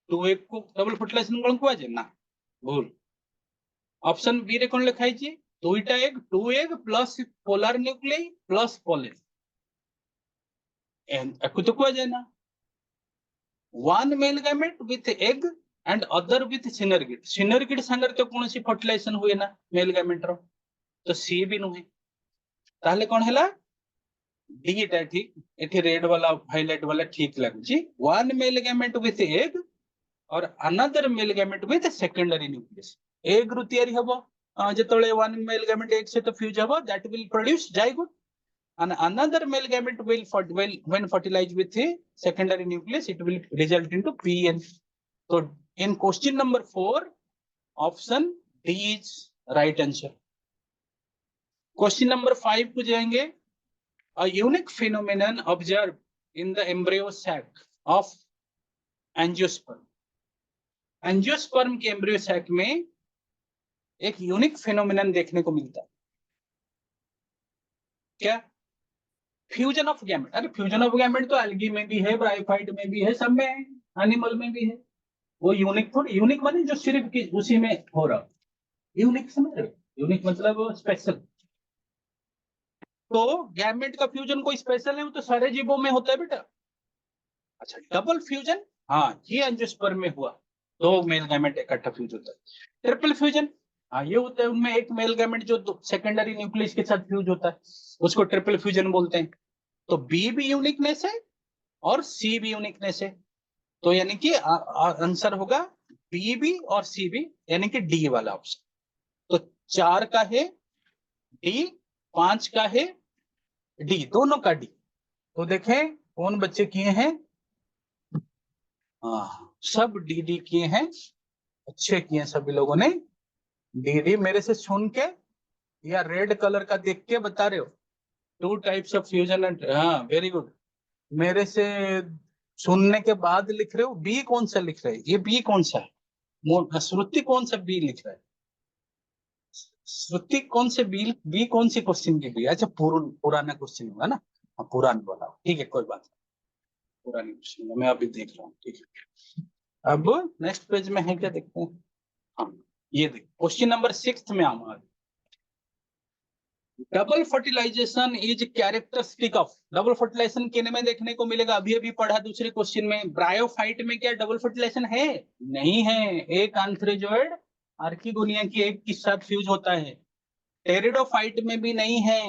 two egg को डबल फर्टिलाइजेशन कौन कहा जाए ना, भूल। ऑप्शन बी रे कौन लिखाई छी? दुईटा egg, two egg plus polar nuclei plus pollen, एकु तो कहा जाए ना। One male gamete with egg and other with synergid, synergid संगर तो कौन सी फर्टिलाइजेशन हुए ना मेल गैमेट रो, तो सी भी नुहे। ताहले कौन हैला? डी टा ठीक, एठी रेड वाला हाइलाइट वाला ठीक लागुची। One male gamete with egg और another male gamete with secondary nucleus. Egg रु तयारी हबो, जेतळे वन मेल गैमेट एग से तो फ्यूज हबो, that will produce zygote, and another male gamete will when fertilized with a secondary nucleus it will result into pn. So in question number 4 option D is right answer. Question number 5 को जाएंगे। A unique phenomenon observe in the embryo sac of angiosperm. Angiosperm के embryo sac में एक unique phenomenon देखने को मिलता है। क्या? Fusion of gamete. अरे फ्यूजन ऑफ गैमेट तो एल्गी में भी है, ब्रायोफाइट में भी है, सब में है, एनिमल में भी है। वो यूनिक थोड़ी, यूनिक माने जो सिर्फ उसी में हो रहा। यूनिक समझ रहे हो? यूनिक मतलब स्पेशल। तो गैमेट का फ्यूजन कोई स्पेशल है? वो तो सारे जीवों में होता है बेटा। अच्छा, डबल फ्यूजन, हाँ ये एंजियोस्पर्म में हुआ, दो मेल गैमेट इकट्ठा फ्यूज होता है। ट्रिपल फ्यूजन, हाँ ये होता है, उनमें एक मेल गैमेट जो सेकेंडरी न्यूक्लियस के साथ फ्यूज होता है, उसको ट्रिपल फ्यूजन बोलते हैं। तो बी भी यूनिकनेस है और सी भी यूनिकनेस है। तो यानी कि आंसर होगा बी भी और सी भी, यानी कि डी वाला ऑप्शन। तो 4 का है डी, 5 का है डी, दोनों का डी। तो देखें कौन बच्चे किए हैं? हाँ सब डी डी किए हैं, अच्छे किए सभी लोगों ने डी डी। मेरे से सुन के या रेड कलर का देख के बता रहे हो? 2 टाइप्स ऑफ फ्यूजन एंड, हाँ वेरी गुड। मेरे से सुनने के बाद लिख रहे हो। बी कौन सा लिख रहे हैं? ये बी कौन सा है? श्रुति कौन सा बी लिख रहा है? श्रुति कौन से बी? बी कौन सी क्वेश्चन की बी? अच्छा पुराना क्वेश्चन होगा ना, हाँ पुराना वाला, ठीक है कोई बात नहीं, पुरानी क्वेश्चन मैं अभी देख रहा हूँ, ठीक है। अब नेक्स्ट पेज में है क्या, देखते हैं। हाँ ये देख क्वेश्चन नंबर 6 में आऊंगा। Double fertilisation is characteristic of. Double fertilisation किन में देखने को मिलेगा? अभी अभी पढ़ा दूसरे क्वेश्चन में। ब्रायोफाइट में क्या डबल फर्टिलाइजेशन है? नहीं है। एक आंथ्रेजोइड आर्किगोनिया की एक के साथ फ्यूज होता है। टेरिडोफाइट में भी नहीं है,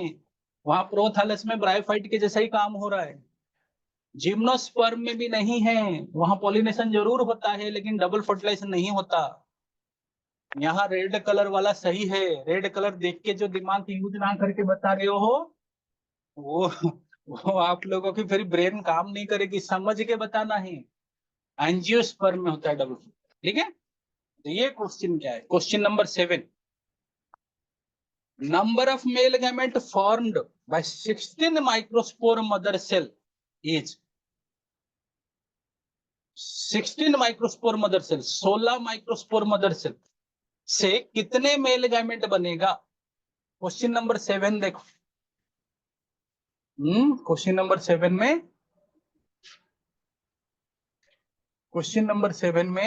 वहां प्रोथैलस में ब्रायोफाइट के जैसा ही काम हो रहा है। जिम्नोस्पर्म में भी नहीं है, वहां पॉलिनेशन जरूर होता है लेकिन डबल फर्टिलाइजेशन नहीं होता। यहाँ रेड कलर वाला सही है। रेड कलर देख के जो दिमाग यूज ना करके बता रहे हो वो वो आप लोगों की फिर ब्रेन काम नहीं करेगी, समझ के बताना है। एंजियोस्पर्म में होता है डबल। ठीक है, तो ये क्वेश्चन क्या है? Question number 7। Number of male gamete formed by 16 microspore mother cell is 16 microspore mother cell, 16 microspore mother cell से कितने मेल गैमेट बनेगा? क्वेश्चन नंबर 7 देखो। क्वेश्चन नंबर 7 में, क्वेश्चन नंबर 7 में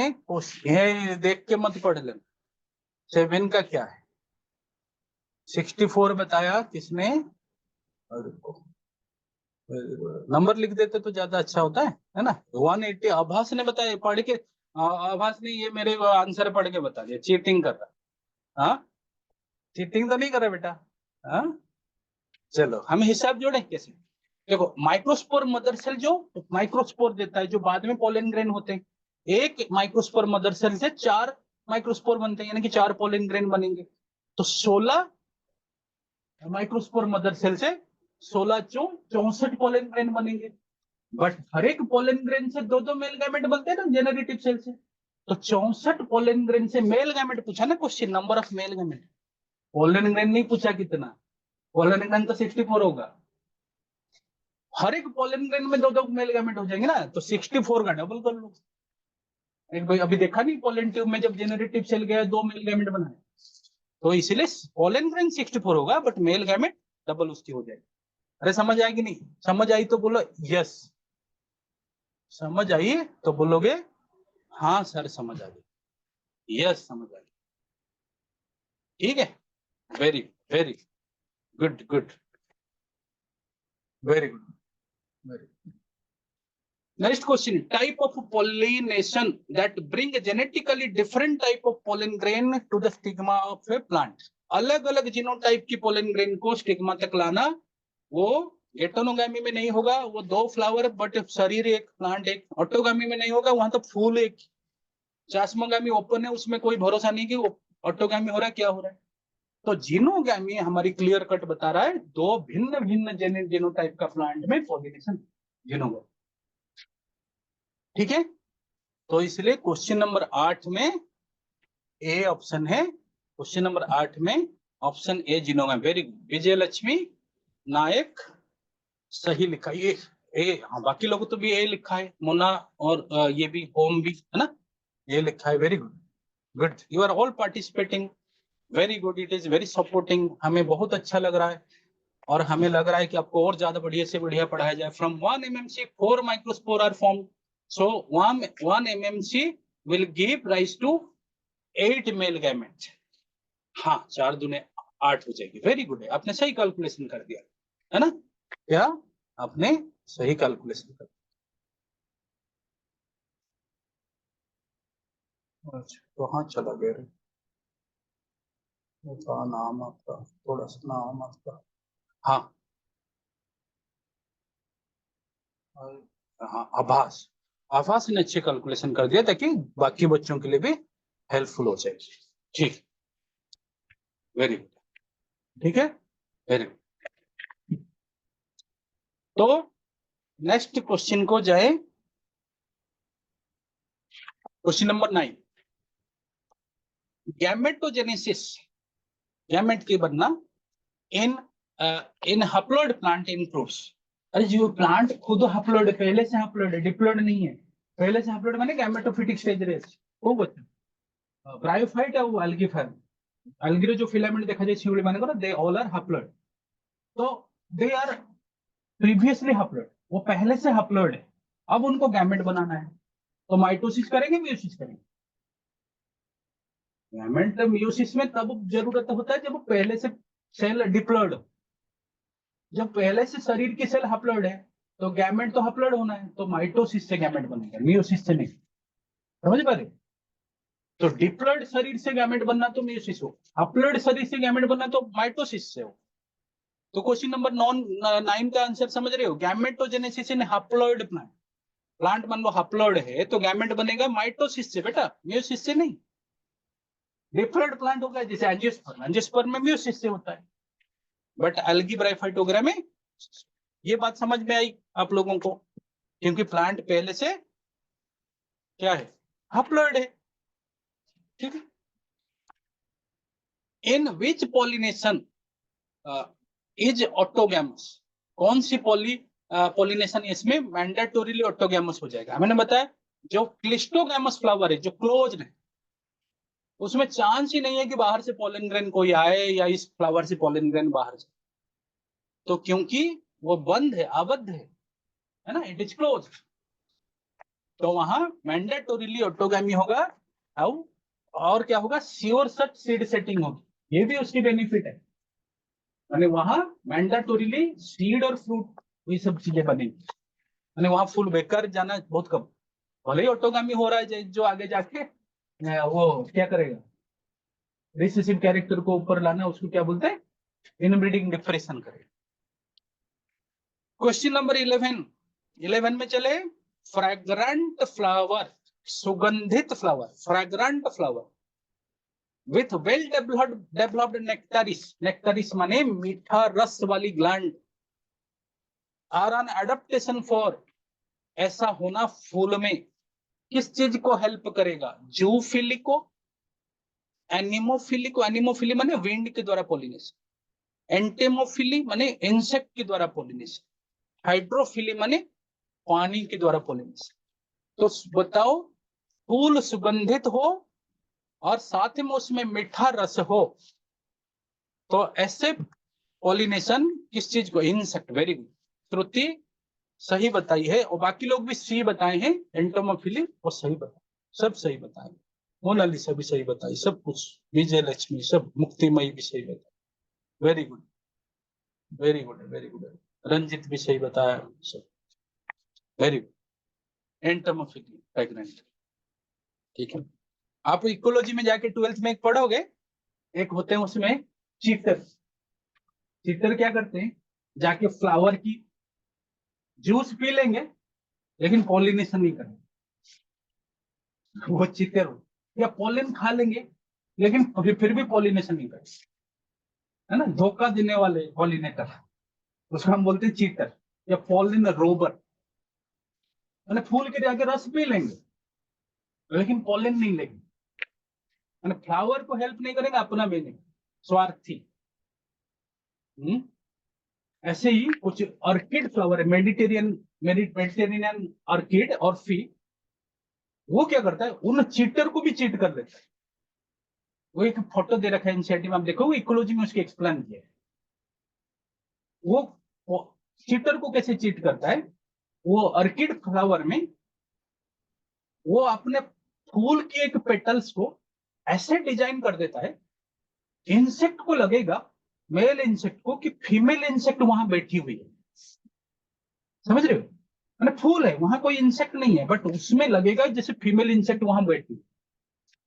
ये देख के मत पढ़ लेना। 7 का क्या है? 64 बताया किसने? नंबर लिख देते तो ज्यादा अच्छा होता है ना। 180 आभास ने बताया, पढ़ के। आभास ने ये मेरे आंसर पढ़ के बता दिया। चीटिंग कर रहा? हाँ चीटिंग तो नहीं कर रहा बेटा। हाँ चलो हम हिसाब जोड़े कैसे। देखो माइक्रोस्पोर मदर सेल जो माइक्रोस्पोर देता है, जो बाद में पोलन ग्रेन होते हैं, एक माइक्रोस्पोर मदर सेल से 4 माइक्रोस्पोर बनते हैं, यानी कि 4 पोलन ग्रेन बनेंगे। तो 16 माइक्रोस्पोर मदर सेल से 16 64 पोलन ग्रेन बनेंगे। बट हर एक पोलन ग्रेन से दो दो मेल गैमेट बनते हैं ना जेनरेटिव सेल से। तो 64 पोलन ग्रेन से मेल गैमेट पूछा ना question, number of male gamete. Pollen grain नहीं पूछा कितना, पोलन ग्रेन तो 64 होगा। हर एक पोलन ग्रेन में दो दो मेल गैमेट हो जाएंगे ना, तो 64 का डबल कर लो। एक भाई अभी देखा नहीं, पोलन ट्यूब में जब जेनरेटिव सेल गया 2 मेल गैमेट बनाए, तो इसलिए पोलन ग्रेन 64 होगा बट मेल गैमेट डबल उसकी हो जाएगी। अरे समझ आएगी नहीं? समझ आई तो बोलो यस, समझ आई तो बोलोगे हाँ सर समझ आ गई, यस समझ आ गई। ठीक है, very very good good, very good very good. Next question, type of pollination that bring genetically different type of pollen grain to the stigma of a plant। अलग अलग जीनोटाइप की पोलन ग्रेन को stigma तक लाना, वो गेटोनोगामी में नहीं होगा। वो 2 फ्लावर बट शरीर एक, प्लांट एक। ऑटोगामी में नहीं होगा, वहां तो फूल एक। चास्मोगामी ओपन है, उसमें कोई भरोसा नहीं कि ऑटोगामी हो रहा है क्या हो रहा है। तो जीनोगामी हमारी क्लियर कट बता रहा है 2 भिन्न भिन्न जीनोटाइप का प्लांट में पॉलिनेशन जीनोगामी। ठीक है, तो इसलिए क्वेश्चन नंबर 8 में ए ऑप्शन है। क्वेश्चन नंबर 8 में ऑप्शन ए जिनोगामी, वेरी गुड। विजय लक्ष्मी नायक सही लिखा। ये ए, हाँ बाकी लोगों तो भी ए लिखा है, मोना और ये भी होम भी है ना, ये लिखा है। Very good, good, you are all participating, very good, it is very supporting. हमें बहुत अच्छा लग रहा है और हमें लग रहा है कि आपको और ज्यादा बढ़िया से बढ़िया पढ़ाया जाए। From 1 mmC 4 microspore are form, so 1 mmC will give rise to 8 male gamete. हाँ 4 दूने 8 हो जाएगी। वेरी गुड है, आपने सही कैलकुलेशन कर दिया है ना, क्या आपने सही कैलकुलेशन कर दिया। अच्छा कहाँ चला गया रे, बता नाम आपका, थोड़ा सा नाम आपका। हाँ हाँ आभास, आभास ने अच्छे कैलकुलेशन कर दिया ताकि बाकी बच्चों के लिए भी हेल्पफुल हो जाए। ठीक, वेरी गुड, ठीक है, वेरी गुड। तो नेक्स्ट क्वेश्चन को जाए, क्वेश्चन नंबर 9, गैमेटोजेनेसिस, गैमेट के बनना इन इन हैप्लॉइड प्लांट इंप्रूव्स। अरे जो प्लांट खुद हैप्लॉइड, पहले से हैप्लॉइड है, डिप्लॉइड नहीं है। पहले से हैप्लॉइड माने गैमेटोफिटिक स्टेज रे वो बच्चा ब्रायोफाइट है, वो एल्गी फैम, एल्गी जो फिलामेंट देखा जाए शिवड़ी माने को, दे ऑल आर हैप्लॉइड। तो दे आर प्रीवियसली हैप्लॉइड, वो पहले से हैप्लॉइड है, अब उनको गैमेट बनाना है। तो माइटोसिस करेंगे, मियोसिस करेंगे। गैमेट मियोसिस में तब जरूरत होता है जब पहले से सेल डिप्लॉइड, जब पहले से शरीर की सेल हैप्लॉइड है तो गैमेट तो हैप्लॉइड होना है, तो माइटोसिस से गैमेट बनेगा, मियोसिस से नहीं। समझ पा रहे? तो डिप्लॉइड शरीर से गैमेट बनना तो मियोसिस हो, हैप्लॉइड शरीर से गैमेट बनना तो माइटोसिस से हो। तो क्वेश्चन नंबर 9 का आंसर समझ रहे हो, गैमेटोजेनेसिस इन हैप्लॉइड प्लांट, प्लांट मान लो हैप्लॉइड है तो गैमेट बनेगा माइटोसिस से बेटा, मियोसिस से नहीं। डिप्लॉइड प्लांट होगा जैसे एंजियोस्पर्म, एंजियोस्पर्म में मियोसिस से होता है, बट एल्गी ब्रायोफाइट वगैरह में। ये बात समझ में आई आप लोगों को, क्योंकि प्लांट पहले से क्या है, हैप्लॉइड है। ठीक है, इन विच पॉलिनेशन इज ऑटोगैमस, कौन सी पॉलिनेशन इसमें मैंडेटोरीली ऑटोगैमस हो जाएगा। मैंने बताया जो क्लिस्टोगैमस फ्लावर है जो क्लोज है, उसमें चांस ही नहीं है कि बाहर से पॉलन ग्रेन कोई आए या इस फ्लावर से पॉलन ग्रेन बाहर जाए। तो क्योंकि वो बंद है, आबद्ध है ना, इट इज क्लोज, तो वहां मैंडेटोरीली ऑटोगैमी होगा। हाउ, और क्या होगा, श्योर सच सीड सेटिंग होगी, ये भी उसकी बेनिफिट है। यानी वहां मैंडेटोरीली सीड और फ्रूट ये सब चीजें बनेंगी, यानी वहां फुल बेकर जाना बहुत कम। भले ही ऑटोगामी हो रहा है जो आगे जाके वो क्या करेगा, रिसेसिव कैरेक्टर को ऊपर लाना, उसको क्या बोलते हैं, इनब्रीडिंग डिप्रेशन करेगा। क्वेश्चन नंबर 11 में चले, फ्रैग्रेंट फ्लावर, सुगंधित flower, fragrant flower with well developed nectaries, nectaries माने मीठा रस वाली gland, are an adaptation for, ऐसा होना फूल में किस चीज को हेल्प करेगा, जूफिली को, एनिमोफिली को, एनिमोफिली माने विंड के द्वारा पॉलिनेशन, एंटेमोफिली माने इंसेक्ट के द्वारा पॉलिनेशन, हाइड्रोफिली माने पानी के द्वारा पॉलिनेशन। तो बताओ, फूल सुगंधित हो और साथ में उसमें मीठा रस हो, तो ऐसे पॉलिनेशन किस चीज को, इंसेक्ट। वेरी गुड, श्रुति सही बताई है और बाकी लोग भी सी बताए हैं, एंटोमोफिली और सही बताए, सब सही बताए, मोनालिसा भी सही बताई, सब कुछ, विजय लक्ष्मी सब, मुक्तिमयी भी सही बताई। Very good, very good, very good, Ranjit भी सही बताया सब, वेरी गुड, एंटोमोफिली प्रेग्नेंट। ठीक है, आप इकोलॉजी में जाके 12th में एक पढ़ोगे, एक होते हैं उसमें चीटर, चीटर क्या करते हैं, जाके फ्लावर की जूस पी लेंगे लेकिन पॉलिनेशन नहीं करेंगे, वो चीटर हो, या पोलिन खा लेंगे लेकिन फिर भी पॉलिनेशन नहीं करेंगे, है ना, धोखा देने वाले पॉलिनेटर, उसको हम बोलते हैं चीटर या पॉलिन रोबर। मैंने फूल के जाके रस पी लेंगे लेकिन पॉलिन नहीं लेंगे, मैंने फ्लावर को हेल्प नहीं करेंगे, अपना भी नहीं, स्वार्थी। ऐसे ही कुछ ऑर्किड फ्लावर है, मेडिटेरेनियन ऑर्किड और फी, वो क्या करता है, उन चीटर को भी चीट कर देता है। वो एक फोटो दे रखा है एनसीईआरटी में, आप देखो, इकोलॉजी में उसके एक्सप्लेन किया है। वो चीटर को कैसे चीट करता है, वो ऑर्किड फ्लावर में वो अपने फूल के एक पेटल्स को ऐसे डिजाइन कर देता है, इंसेक्ट को लगेगा, मेल इंसेक्ट को, कि फीमेल इंसेक्ट वहां बैठी हुई है। समझ रहे हो, मैंने फूल है, वहां कोई इंसेक्ट नहीं है, बट उसमें लगेगा जैसे फीमेल इंसेक्ट वहां बैठी,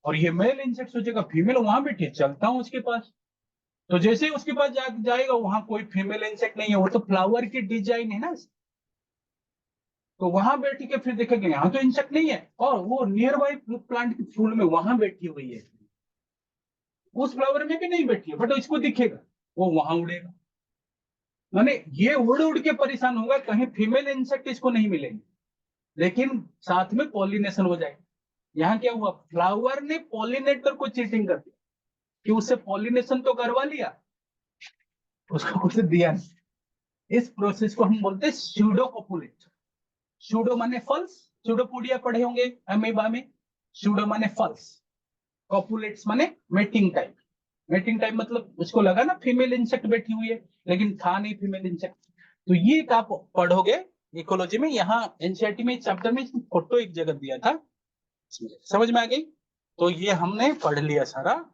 और ये मेल इंसेक्ट सोचेगा फीमेल वहां बैठी है, चलता हूं उसके पास। तो जैसे ही उसके पास जाएगा, वहां कोई फीमेल इंसेक्ट नहीं है, वो तो फ्लावर की डिजाइन है ना, तो वहां बैठ के फिर देखेंगे यहाँ तो इंसेक्ट नहीं है, और वो नियर बाई प्लांट के फूल में वहां बैठी हुई है, उस फ्लावर में भी नहीं बैठी है, बट इसको दिखेगा, वो वहां उड़ेगा। माने ये उड़ उड़ के परेशान होगा, कहीं फीमेल इंसेक्ट इसको नहीं मिलेंगे, लेकिन साथ में पॉलिनेशन हो जाएगा। यहाँ क्या हुआ, फ्लावर ने पॉलिनेटर को चीटिंग कर दिया, कि उससे पॉलिनेशन तो करवा लिया, उसको कुछ दिया नहीं। इस प्रोसेस को हम बोलते हैं स्यूडो कॉपुलेट। स्यूडो माने फल्स, स्यूडोपोडिया पढ़े होंगे अमीबा में, स्यूडो माने फल्स, कॉपुलेट्स माने मेटिंग टाइप। मेटिंग टाइप मतलब उसको लगा ना फीमेल इंसेक्ट बैठी हुई है, लेकिन था नहीं फीमेल इंसेक्ट। तो ये आप पढ़ोगे इकोलॉजी में, यहाँ एनसीईआरटी में चैप्टर में फोटो एक जगह दिया था, समझ में आ गई। तो ये हमने पढ़ लिया सारा,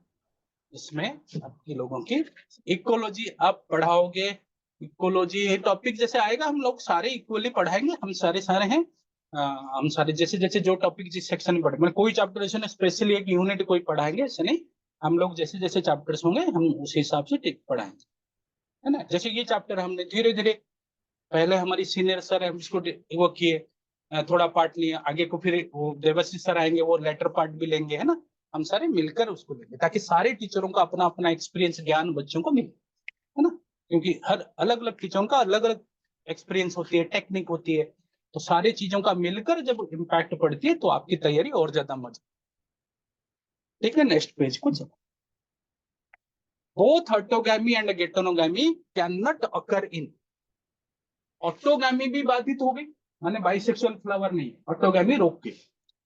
इसमें आपके लोगों की इकोलॉजी आप पढ़ाओगे। इकोलॉजी टॉपिक जैसे आएगा, हम लोग सारे इक्वली पढ़ाएंगे, हम सारे हैं। हम सारे जैसे जैसे जो टॉपिक जिस सेक्शन में पढ़े, मतलब कोई चैप्टर ऐसे स्पेशली एक यूनिट कोई पढ़ाएंगे ऐसे नहीं, हम लोग जैसे जैसे चैप्टर्स होंगे हम उस हिसाब से पढ़ाएंगे, है ना। जैसे ये चैप्टर हमने धीरे धीरे, पहले हमारी सीनियर सर है उसको वो किए, थोड़ा पार्ट लिया, आगे को फिर वो देवश्री सर आएंगे, वो लेटर पार्ट भी लेंगे, है ना। हम सारे मिलकर उसको लेंगे, ताकि सारे टीचरों का अपना अपना एक्सपीरियंस ज्ञान बच्चों को मिले, है ना। क्योंकि हर अलग अलग टीचरों का अलग अलग एक्सपीरियंस होती है, टेक्निक होती है, तो सारी चीजों का मिलकर जब इम्पैक्ट पड़ती है तो आपकी तैयारी और ज्यादा मजा। ठीक है, नेक्स्ट पेज को चलो। Both autogamy and geitonogamy can not occur in. Autogamy भी बाधित हो गई, माने बाइसेक्सुअल फ्लावर नहीं, ऑटोगैमी रोक के,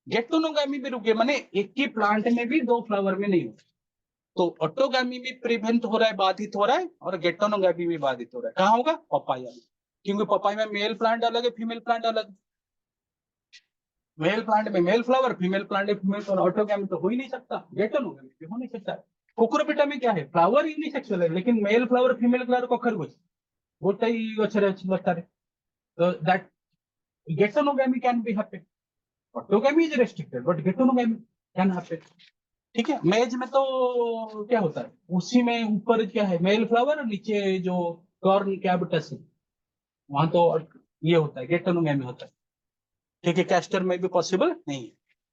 गेटोनोगैमी भी रुके, माने एक ही प्लांट में भी दो फ्लावर में नहीं होता। तो ऑटोगैमी भी प्रिवेंट हो रहा है, बाधित हो रहा है, और गेटोनोगैमी भी बाधित हो रहा है। कहाँ होगा, पपाया में, क्योंकि पपाया में मेल प्लांट अलग है, फीमेल प्लांट अलग। मेल प्लांट में मेल फ्लावर, फीमेल प्लांट में फीमेल फ्लावर, ऑटोगैमी तो हो ही नहीं सकता, गेटोनोगैमी भी हो नहीं सकता। कुकुरबिटा में क्या है, फ्लावर यूनिसेक्सुअल है, लेकिन मेल फ्लावर फीमेल फ्लावर को खरगोश गोटाई अच्छे लगता है, तो that geitonogamy can be happen. Autogamy is restricted but geitonogamy can happen. ठीक है, मेज में तो क्या होता है, उसी में ऊपर क्या है मेल फ्लावर, और नीचे जो कॉर्न कैबिटस है वहां तो ये होता है, गेटोनोगैमी होता है। ठीक है, कैस्टर में भी पॉसिबल नहीं है,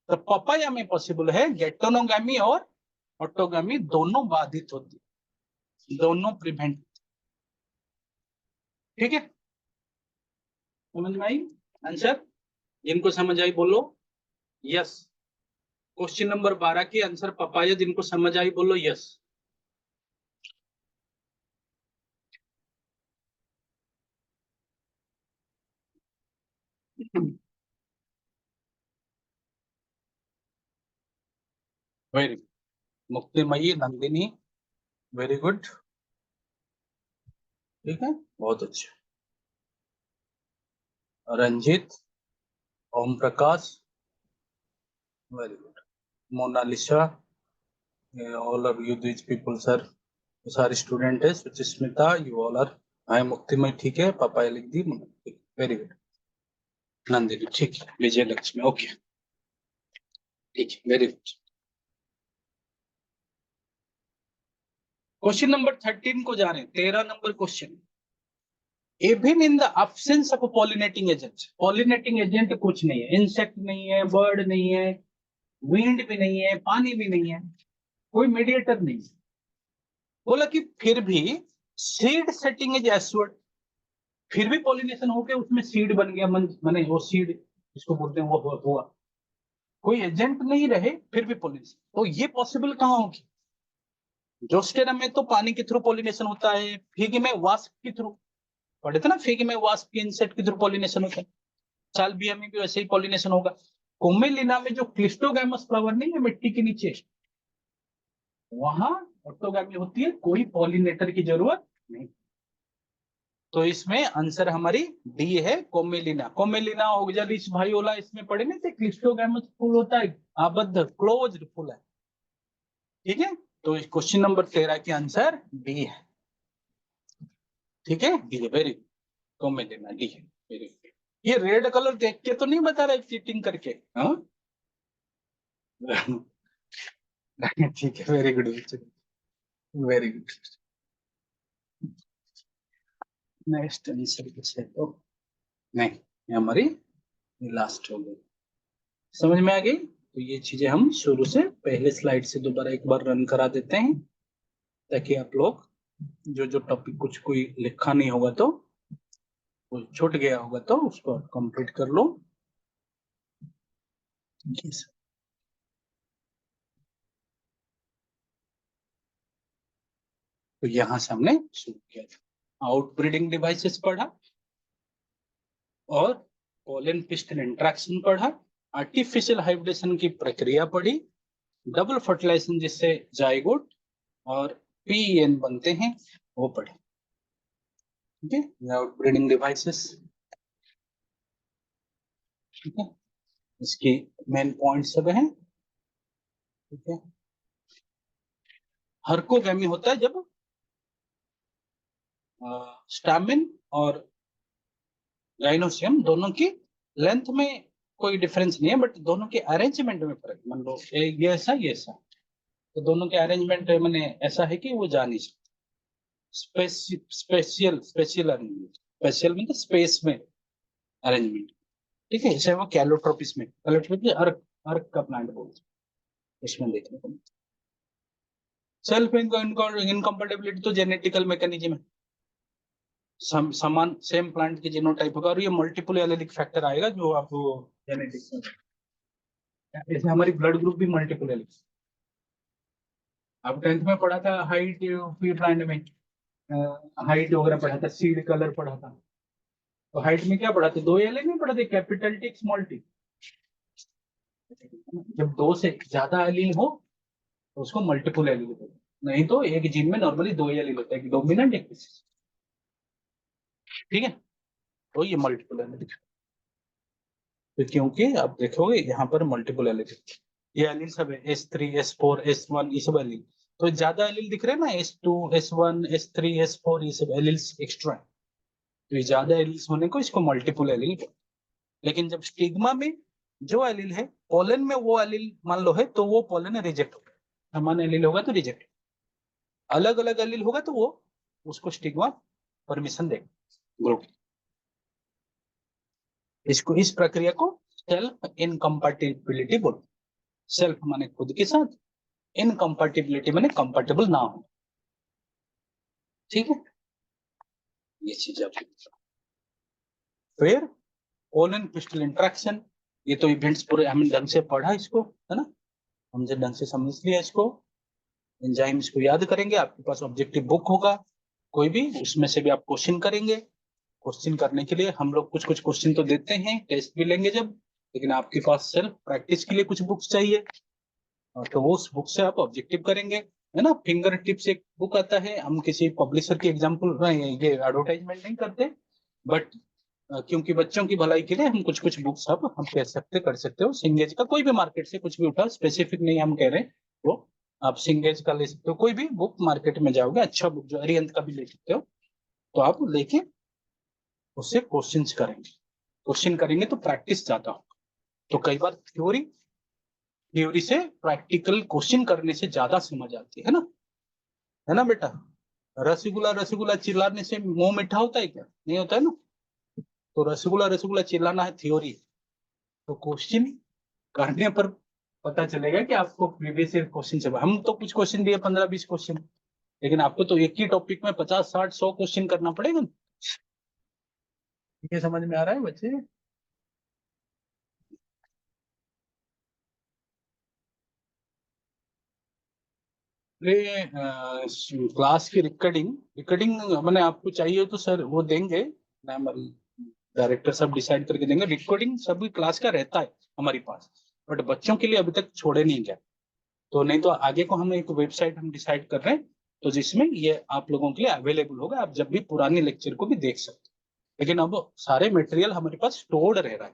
तो पपाया में पॉसिबल है, गेटोनोगैमी और ऑटोगैमी दोनों बाधित होती है, दोनों प्रिवेंट। ठीक है, समझ में आई आंसर, जिनको समझ आई बोलो यस। क्वेश्चन नंबर 12 की आंसर पपाया, जिनको समझ आई बोलो yes. Very good, Muktimayee Nandini, very good. ठीक है, बहुत अच्छा। Ranjit, Om Prakash, very good. Monalisa, all of you these people sir, सारे स्टूडेंट है। Suchismita, you all are, I Muktimay, ठीक है, पापा लिख दी, वेरी गुड। नंदिनी ठीक है, विजय लक्ष्मी ओके, ठीक है, वेरी गुड। क्वेश्चन नंबर 13 को जा रहे हैं, 13 number question. Even in the absence of pollinating agent, pollinating agent कुछ नहीं है, इंसेक्ट नहीं है, बर्ड नहीं है, विंड भी नहीं है, पानी भी नहीं है, कोई मीडिएटर नहीं है, बोला कि फिर भी सीड सेटिंग इज एश्योर्ड, फिर भी पॉलिनेशन होके उसमें सीड बन गया, माने वो सीड इसको बोलते हैं, वो हुआ, कोई एजेंट नहीं रहे फिर भी पॉलिनेशन, तो ये पॉसिबल कहाँ होगी, जोस्टेरम में तो पानी के थ्रू पॉलिनेशन होता है, फिग में वास्प के थ्रू पढ़े थे ना, फिग में वास्प के इंसेक्ट के थ्रू पॉलिनेशन होता है, साल्विया में भी वैसे ही पॉलिनेशन होगा। कोमेलिना में जो क्लिस्टोगैमस फ्लावर नहीं है मिट्टी के नीचे, वहां ऑटोगैमी होती है, कोई पॉलिनेटर की जरूरत नहीं। तो इसमें आंसर हमारी डी है, कोमेलिना। कोमेलिना ऑक्जालिस भाइयोला इसमें पढ़े नहीं थे, क्लिस्टोगैमस फूल होता है, आबद्ध क्लोज्ड फूल है। ठीक है, तो क्वेश्चन नंबर 13 की आंसर डी है। ठीक है, डी है, वेरी गुड, कोमेलिना डी है, वेरी गुड। ये रेड कलर देख के तो नहीं बता रहे चीटिंग करके, हाँ? ठीक है, very good, very good. Next answer कुछ है तो नहीं, ये हमारी लास्ट हो गई। समझ में आ गई? तो ये चीजें हम शुरू से पहले स्लाइड से दोबारा एक बार रन करा देते हैं, ताकि आप लोग जो जो टॉपिक कुछ कोई लिखा नहीं होगा तो, कुछ छूट गया होगा तो उसको कंप्लीट कर लो। yes. तो यहां से हमने शुरू किया था, आउटब्रीडिंग डिवाइसेस पढ़ा, और पोलन पिस्टन इंट्रैक्शन पढ़ा, आर्टिफिशियल हाइब्रिडेशन की प्रक्रिया पढ़ी, डबल फर्टिलाइजेशन जिससे जाइगोट और पीएन बनते हैं वो पढ़े। ठीक है, आउटब्रीडिंग डिवाइसेस। ठीक है, इसकी मेन पॉइंट सब है। ठीक है, हर्कोगैमी होता है जब स्टैमिन और गाइनोसियम दोनों की लेंथ में कोई डिफरेंस नहीं है, बट दोनों के अरेंजमेंट में फर्क। मान लो ये ऐसा ये ऐसा, तो दोनों के अरेंजमेंट मैंने ऐसा है कि वो जा नहीं सकते। स्पेशियल स्पेशियल अरेंजमेंट, स्पेशियल मतलब स्पेस में अरेंजमेंट। ठीक है, इसे वो कैलोट्रोपिस में, कैलोट्रोपिस अर्क, अर्क का प्लांट बोलते हैं, इसमें देखने को मिलता है। सेल्फ इनकम्पेटिबिलिटी तो जेनेटिकल मैकेनिज्म है, समान सेम प्लांट के जीनोटाइप होगा, और ये मल्टीपल एलेलिक फैक्टर आएगा जो आपको जेनेटिक्स में, जैसे हमारी ब्लड ग्रुप भी मल्टीपल एलेलिक। अब 10th में पढ़ा था हाइट प्लांट में, हाइट वगैरह पढ़ा था, सीड कलर पढ़ा था। तो हाइट में क्या पढ़ा था, दो एलेल नहीं पढ़ा थे, कैपिटल टी स्मॉल टी। जब दो से ज्यादा एलील हो तो उसको मल्टीपल एलील होता है, नहीं तो एक जीन में नॉर्मली दो एलील होता है, एक डोमिनेंट एक रिसेसिव। ठीक है, तो ये मल्टीपल एलील, तो क्योंकि आप देखोगे यहाँ पर मल्टीपल एलील, ये एलील सब है, S3 S4 S1, ये सब एलील। तो ज्यादा एलील दिख रहे हैं ना, S2 S1 S3 S4, ये सब एलील्स एक्स्ट्रा है, तो ये ज्यादा एलील्स होने को इसको मल्टीपल एलील। लेकिन जब स्टिग्मा में जो एलील है, पोलन में वो एलील मान लो है, तो वो पोलन रिजेक्ट होगा, समान एलील होगा तो रिजेक्ट, अलग अलग एलील होगा तो वो उसको स्टिग्मा परमिशन देगा ग्रुप। इसको, इस प्रक्रिया को सेल्फ इनकम्पैटिबिलिटी बोलते हैं। सेल्फ माने खुद के साथ, इनकम्पैटिबिलिटी माने कंपैटिबल ना हो। ठीक है, ये चीज आप फिर पोलन पिस्टल इंट्रैक्शन, ये तो इवेंट्स पूरे हमने ढंग से पढ़ा इसको, है ना, हमने ढंग से समझ लिया इसको। एंजाइम्स को याद करेंगे, आपके पास ऑब्जेक्टिव बुक होगा कोई भी, उसमें से भी आप क्वेश्चन करेंगे। क्वेश्चन करने के लिए हम लोग कुछ कुछ क्वेश्चन तो देते हैं, टेस्ट भी लेंगे जब, लेकिन आपके पास सेल्फ प्रैक्टिस के लिए कुछ बुक्स चाहिए, तो वो उस बुक से आप ऑब्जेक्टिव करेंगे, है ना। फिंगर टिप्स एक बुक आता है, हम किसी पब्लिशर की एग्जाम्पल ये एडवर्टाइजमेंट नहीं करते, बट क्योंकि बच्चों की भलाई के लिए हम कुछ कुछ बुक्स अब हम कह सकते कर सकते हो। सिंगेज का कोई भी मार्केट से कुछ भी उठा, स्पेसिफिक नहीं हम कह रहे हैं, वो आप सिंगेज का ले सकते हो, कोई भी बुक मार्केट में जाओगे अच्छा बुक, जो अरिहंत का भी ले सकते हो, तो आप लेके उससे क्वेश्चंस करेंगे, क्वेश्चन करेंगे तो प्रैक्टिस ज्यादा होगा। तो कई बार थ्योरी थ्योरी से प्रैक्टिकल क्वेश्चन करने से ज्यादा समझ आती है ना बेटा। रसगुल्ला रसगुल्ला चिल्लाने से मुंह मीठा होता है क्या? नहीं होता है ना। तो रसगुल्ला रसगुल्ला चिल्लाना है थ्योरी, तो क्वेश्चन करने पर पता चलेगा कि आपको प्रीवियस ईयर क्वेश्चन से, हम तो कुछ क्वेश्चन दिए 15-20 क्वेश्चन, लेकिन आपको तो एक ही टॉपिक में 50-60-100 क्वेश्चन करना पड़ेगा। ये समझ में आ रहा है बच्चे? अरे क्लास की रिकॉर्डिंग रिकॉर्डिंग मैंने आपको चाहिए तो सर वो देंगे, मैम डायरेक्टर सब डिसाइड करके देंगे। रिकॉर्डिंग सभी क्लास का रहता है हमारे पास, बट बच्चों के लिए अभी तक छोड़े नहीं गए। तो नहीं तो आगे को हम एक वेबसाइट हम डिसाइड कर रहे हैं, तो जिसमें ये आप लोगों के लिए अवेलेबल होगा, आप जब भी पुराने लेक्चर को भी देख सकते हैं। लेकिन अब सारे मटेरियल हमारे पास स्टोर्ड रह रहा है,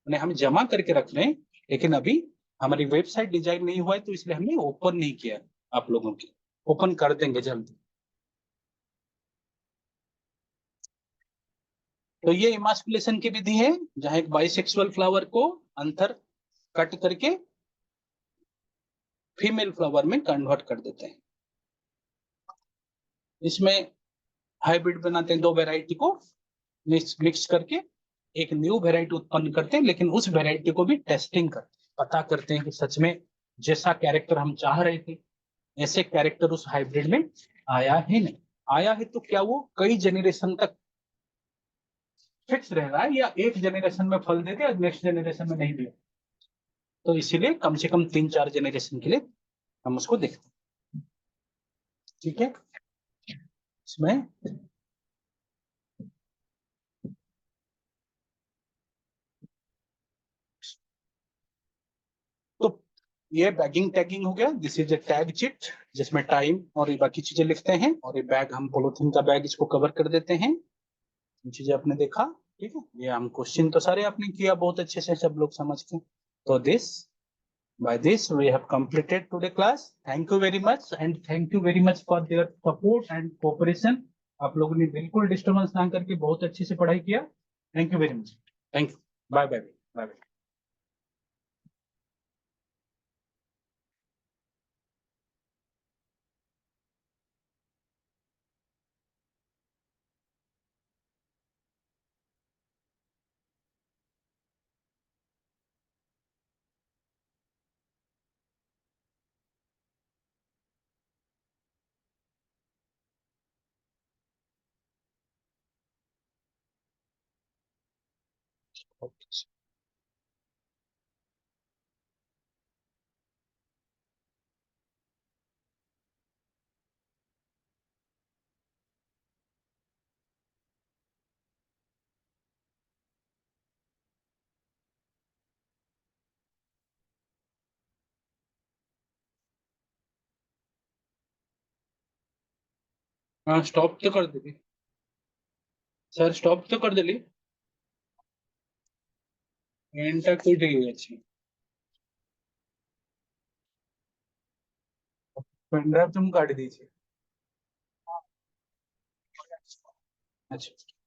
मैंने हम जमा करके रख रहे हैं, लेकिन अभी हमारी वेबसाइट डिजाइन नहीं हुआ है, तो इसलिए हमने ओपन नहीं किया है आप लोगों के। ओपन कर देंगे जल्दी। तो ये इमास्कुलेशन की विधि है, जहां एक बाइसेक्सुअल फ्लावर को अंतर कट करके फीमेल फ्लावर में कन्वर्ट कर देते हैं। इसमें हाइब्रिड बनाते हैं, दो वेराइटी को मिक्स मिक्स करके एक न्यू वेराइटी उत्पन्न करते हैं, लेकिन उस वेराइटी को भी टेस्टिंग करते हैं, पता करते हैं कि सच में जैसा कैरेक्टर हम चाह रहे थे ऐसे कैरेक्टर उस हाइब्रिड में आया है नहीं। आया है तो क्या वो कई जनरेशन तक फिक्स रह रहा है, या एक जनरेशन में फल देते हैं नेक्स्ट जनरेशन में नहीं देते। तो इसीलिए कम से कम 3-4 जनरेशन के लिए हम उसको देखते हैं। ठीक है, इसमें तो ये बैगिंग टैगिंग हो गया। This is a tag chit, जिसमें टाइम और ये बाकी चीजें लिखते हैं, और ये बैग हम पोलोथीन का बैग इसको कवर कर देते हैं। ये चीजें आपने देखा, ठीक है। ये हम क्वेश्चन तो सारे आपने किया बहुत अच्छे से, सब लोग समझ के। तो this by this we have completed today class. Thank you very much, and thank you very much for their support and cooperation. आप लोगों ने बिल्कुल डिस्टर्बेंस ना करके बहुत अच्छे से पढ़ाई किया। Thank you very much. Thank you. Bye bye. Bye bye. हाँ, स्टॉप तो कर दिली सर, स्टॉप तो कर दिली। एंड तक कोई नहीं अच्छी। पेन ड्राइव तुम काट दीजिए। अच्छा।